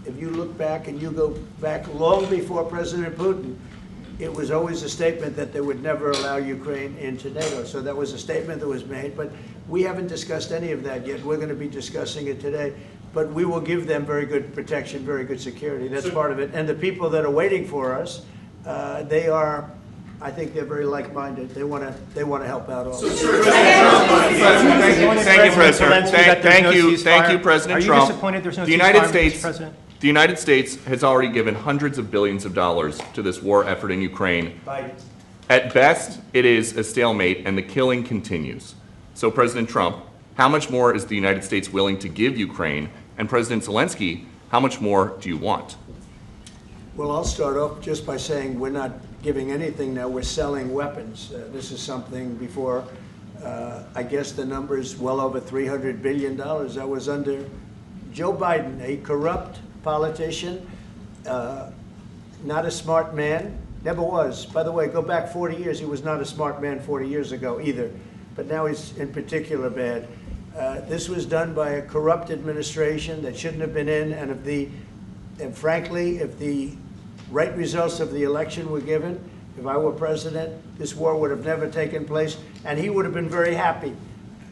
If you look back and you go back long before President Putin, it was always a statement that they would never allow Ukraine into NATO. So that was a statement that was made, but we haven't discussed any of that yet. We're going to be discussing it today. But we will give them very good protection, very good security. That's part of it. And the people that are waiting for us, they are, I think they're very like-minded. They want to help out all. Thank you, President. Thank you, President Trump. Are you disappointed there's no ceasefire, Mr. President? The United States has already given hundreds of billions of dollars to this war effort in Ukraine. At best, it is a stalemate, and the killing continues. So, President Trump, How much more is the United States willing to give Ukraine? And President Zelenskyy, how much more do you want? Well, I'll start off just by saying we're not giving anything now. We're selling weapons. This is something before, I guess the number is well over $300 billion. That was under Joe Biden, a corrupt politician, not a smart man, never was. By the way, go back 40 years, he was not a smart man 40 years ago either, but now he's in particular bad. This was done by a corrupt administration that shouldn't have been in, and frankly, if the right results of the election were given, if I were president, this war would have never taken place, and he would have been very happy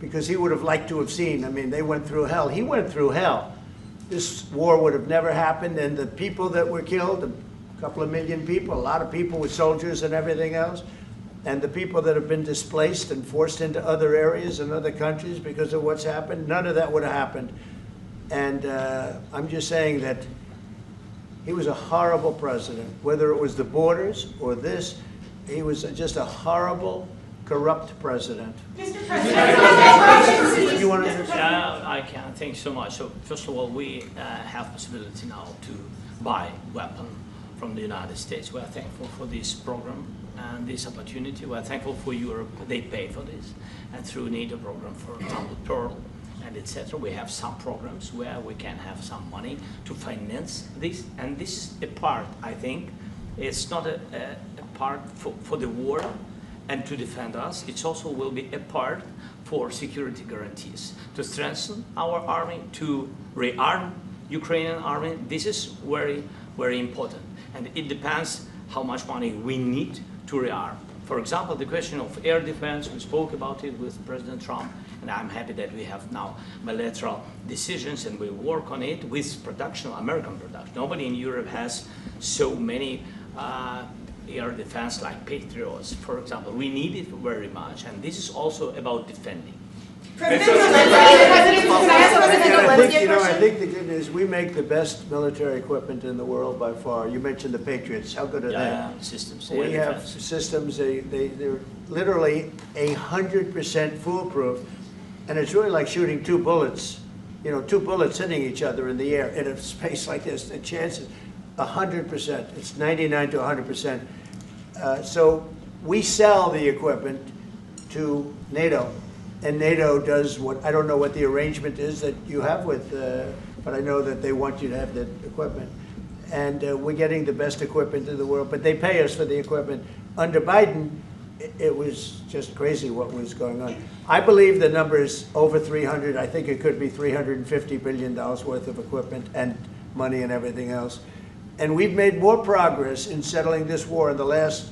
because he would have liked to have seen. I mean, they went through hell. He went through hell. This war would have never happened, and the people that were killed, a couple of million people, a lot of people with soldiers and everything else, and the people that have been displaced and forced into other areas and other countries because of what's happened, none of that would have happened. And I'm just saying that he was a horrible president, whether it was the borders or this. He was just a horrible, corrupt president. Mr. President, you want to I can. Thank you so much. So first of all, we have possibility now to buy weapon from the United States. We are thankful for this program and this opportunity. We are thankful for Europe. They pay for this, and through NATO program, for example, Pearl and etc. We have some programs where we can have some money to finance this, and this is a part. I think it's not a part for the war and to defend us. It also will be a part for security guarantees, to strengthen our army, to rearm Ukrainian army. This is very, very important. And it depends how much money we need to rearm. For example, the question of air defense, we spoke about it with President Trump, and I'm happy that we have now bilateral decisions and we work on it with production, American production. Nobody in Europe has so many air defense like Patriots, for example. We need it very much, and this is also about defending. I think the good news, we make the best military equipment in the world by far. You mentioned the Patriots. How good are they? Systems. We have systems, they're literally 100% foolproof. And it's really like shooting two bullets, you know, two bullets hitting each other in the air in a space like this. The chances, 100%. It's 99 to 100%. So we sell the equipment to NATO. And NATO does what, I don't know what the arrangement is that you have with, but I know that they want you to have the equipment. And we're getting the best equipment in the world, but they pay us for the equipment. Under Biden, it was just crazy what was going on. I believe the number is over 300. I think it could be $350 billion worth of equipment and money and everything else. And we've made more progress in settling this war in the last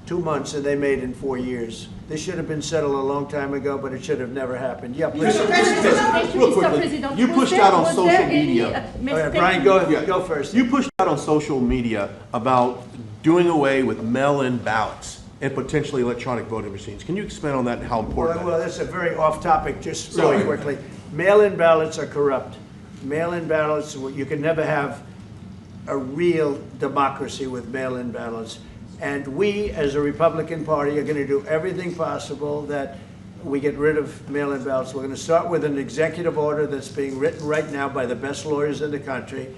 2 months than they made in 4 years. This should have been settled a long time ago, but it should have never happened. Yeah, please. Real quickly, you pushed out on social media. Brian, go first. You pushed out on social media about doing away with mail-in ballots and potentially electronic voting machines. Can you expand on that and how important Well, that's a very off-topic, just really quickly. Mail-in ballots are corrupt. Mail-in ballots, you can never have a real democracy with mail-in ballots. And we, as a Republican Party, are going to do everything possible that we get rid of mail-in ballots. We're going to start with an executive order that's being written right now by the best lawyers in the country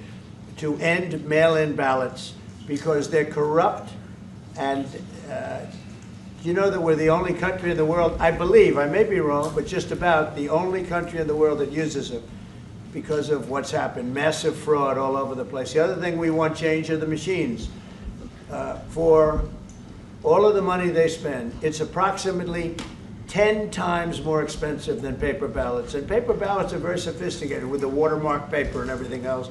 to end mail-in ballots because they're corrupt. And you know that we're the only country in the world, I believe, I may be wrong, but just about the only country in the world that uses them because of what's happened. Massive fraud all over the place. The other thing we want changed are the machines. For all of the money they spend, it's approximately 10 times more expensive than paper ballots. And paper ballots are very sophisticated with the watermark paper and everything else.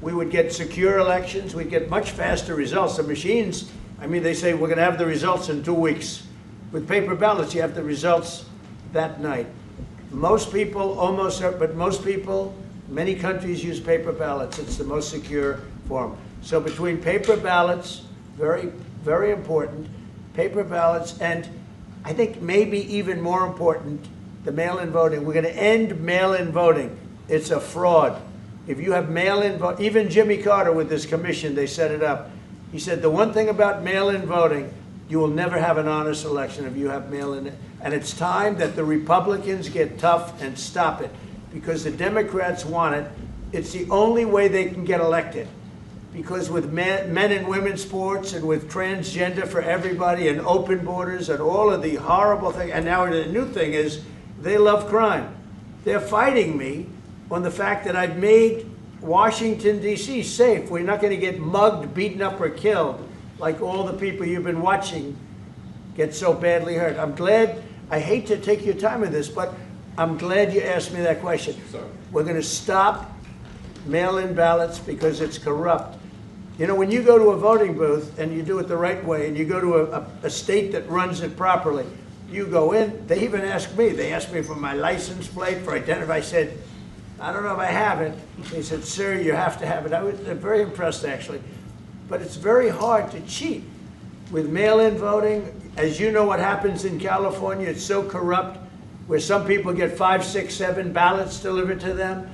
We would get secure elections. We'd get much faster results. The machines, I mean, they say we're going to have the results in 2 weeks. With paper ballots, you have the results that night. Most people, but most people, many countries use paper ballots. It's the most secure form. So between paper ballots, very, very important, paper ballots, and I think maybe even more important, the mail-in voting. We're going to end mail-in voting. It's a fraud. If you have mail-in vote, even Jimmy Carter with this commission, they set it up. He said the one thing about mail-in voting, You will never have an honest election if you have mail-in. And it's time that the Republicans get tough and stop it, because the Democrats want it. It's the only way they can get elected. Because with men and women's sports and with transgender for everybody and open borders and all of the horrible things, and now the new thing is they love crime. They're fighting me on the fact that I've made Washington, D.C. safe. We're not going to get mugged, beaten up, or killed like all the people you've been watching get so badly hurt. I'm glad, I hate to take your time with this, but I'm glad you asked me that question. Sorry. We're going to stop mail-in ballots because it's corrupt. You know, when you go to a voting booth and you do it the right way and you go to a state that runs it properly, you go in, they even ask me, they asked me for my license plate, for identity. I said, I don't know if I have it. They said, sir, you have to have it. I was very impressed, actually. But it's very hard to cheat with mail-in voting. As you know what happens in California, it's so corrupt, where some people get 5, 6, 7 ballots delivered to them.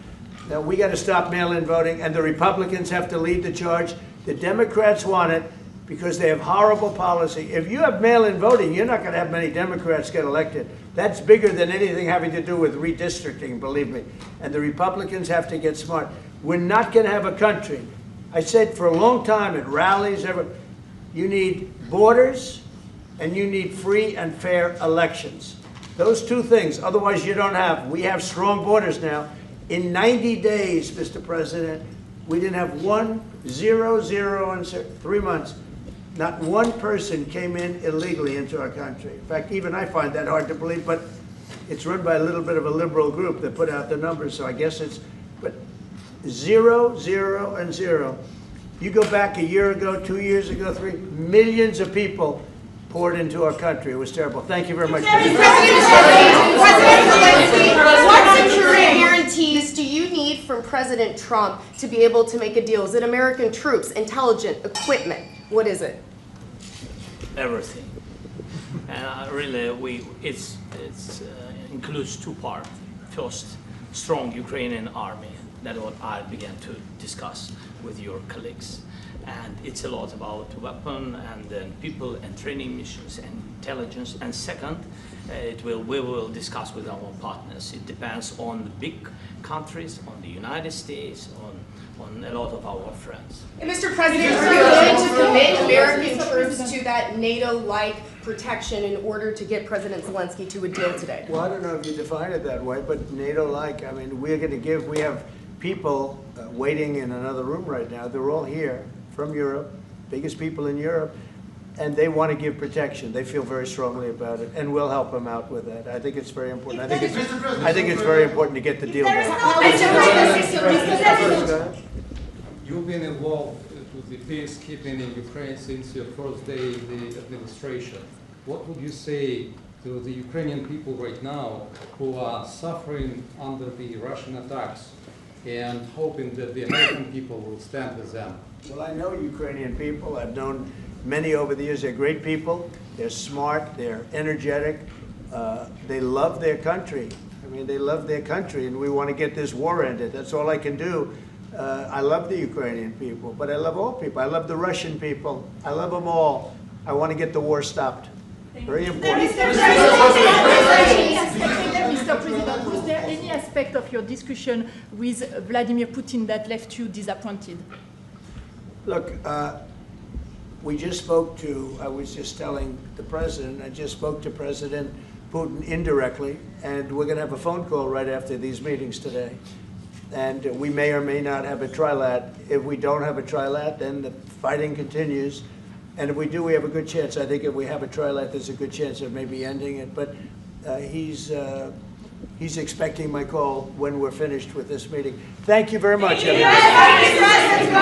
Now, we got to stop mail-in voting, and the Republicans have to lead the charge. The Democrats want it because they have horrible policy. If you have mail-in voting, you're not going to have many Democrats get elected. That's bigger than anything having to do with redistricting, believe me. And the Republicans have to get smart. We're not going to have a country. I said for a long time at rallies, you need borders and you need free and fair elections. Those two things, otherwise you don't have. We have strong borders now. In 90 days, Mr. President, we didn't have 1, 0, 0, and 3 months. Not one person came in illegally into our country. In fact, even I find that hard to believe, but it's run by a little bit of a liberal group that put out the numbers, so I guess it's, but 0, 0, and 0. You go back a year ago, 2 years ago, 3, millions of people poured into our country. It was terrible. Thank you very much. What security guarantees do you need from President Trump to be able to make a deal? Is it American troops, intelligence, equipment? What is it? Everything. And really, it includes 2 parts. First, strong Ukrainian army. That's what I began to discuss with your colleagues. And it's a lot about weapon and then people and training missions and intelligence. And second, we will discuss with our partners. It depends on the big countries, on the United States, on a lot of our friends. And Mr. President, are you going to commit American troops to that NATO-like protection in order to get President Zelenskyy to a deal today? Well, I don't know if you define it that way, but NATO-like, I mean, we're going to give, we have people waiting in another room right now. They're all here from Europe, biggest people in Europe, and they want to give protection. They feel very strongly about it, and we'll help them out with that. I think it's very important. I think it's very important to get the deal done. You've been involved with the peacekeeping in Ukraine since your first day in the administration. What would you say to the Ukrainian people right now who are suffering under the Russian attacks and hoping that the American people will stand with them? Well, I know Ukrainian people. I've known many over the years. They're great people. They're smart. They're energetic. They love their country. I mean, they love their country, and we want to get this war ended. That's all I can do. I love the Ukrainian people, but I love all people. I love the Russian people. I love them all. I want to get the war stopped. Very important. Mr. President, was there any aspect of your discussion with Vladimir Putin that left you disappointed? Look, we just spoke to, I was just telling the President, I just spoke to President Putin indirectly, and we're going to have a phone call right after these meetings today. And we may or may not have a trilat. If we don't have a trilat, then the fighting continues. And if we do, we have a good chance. I think if we have a trilat, there's a good chance of maybe ending it. But he's expecting my call when we're finished with this meeting. Thank you very much, everybody.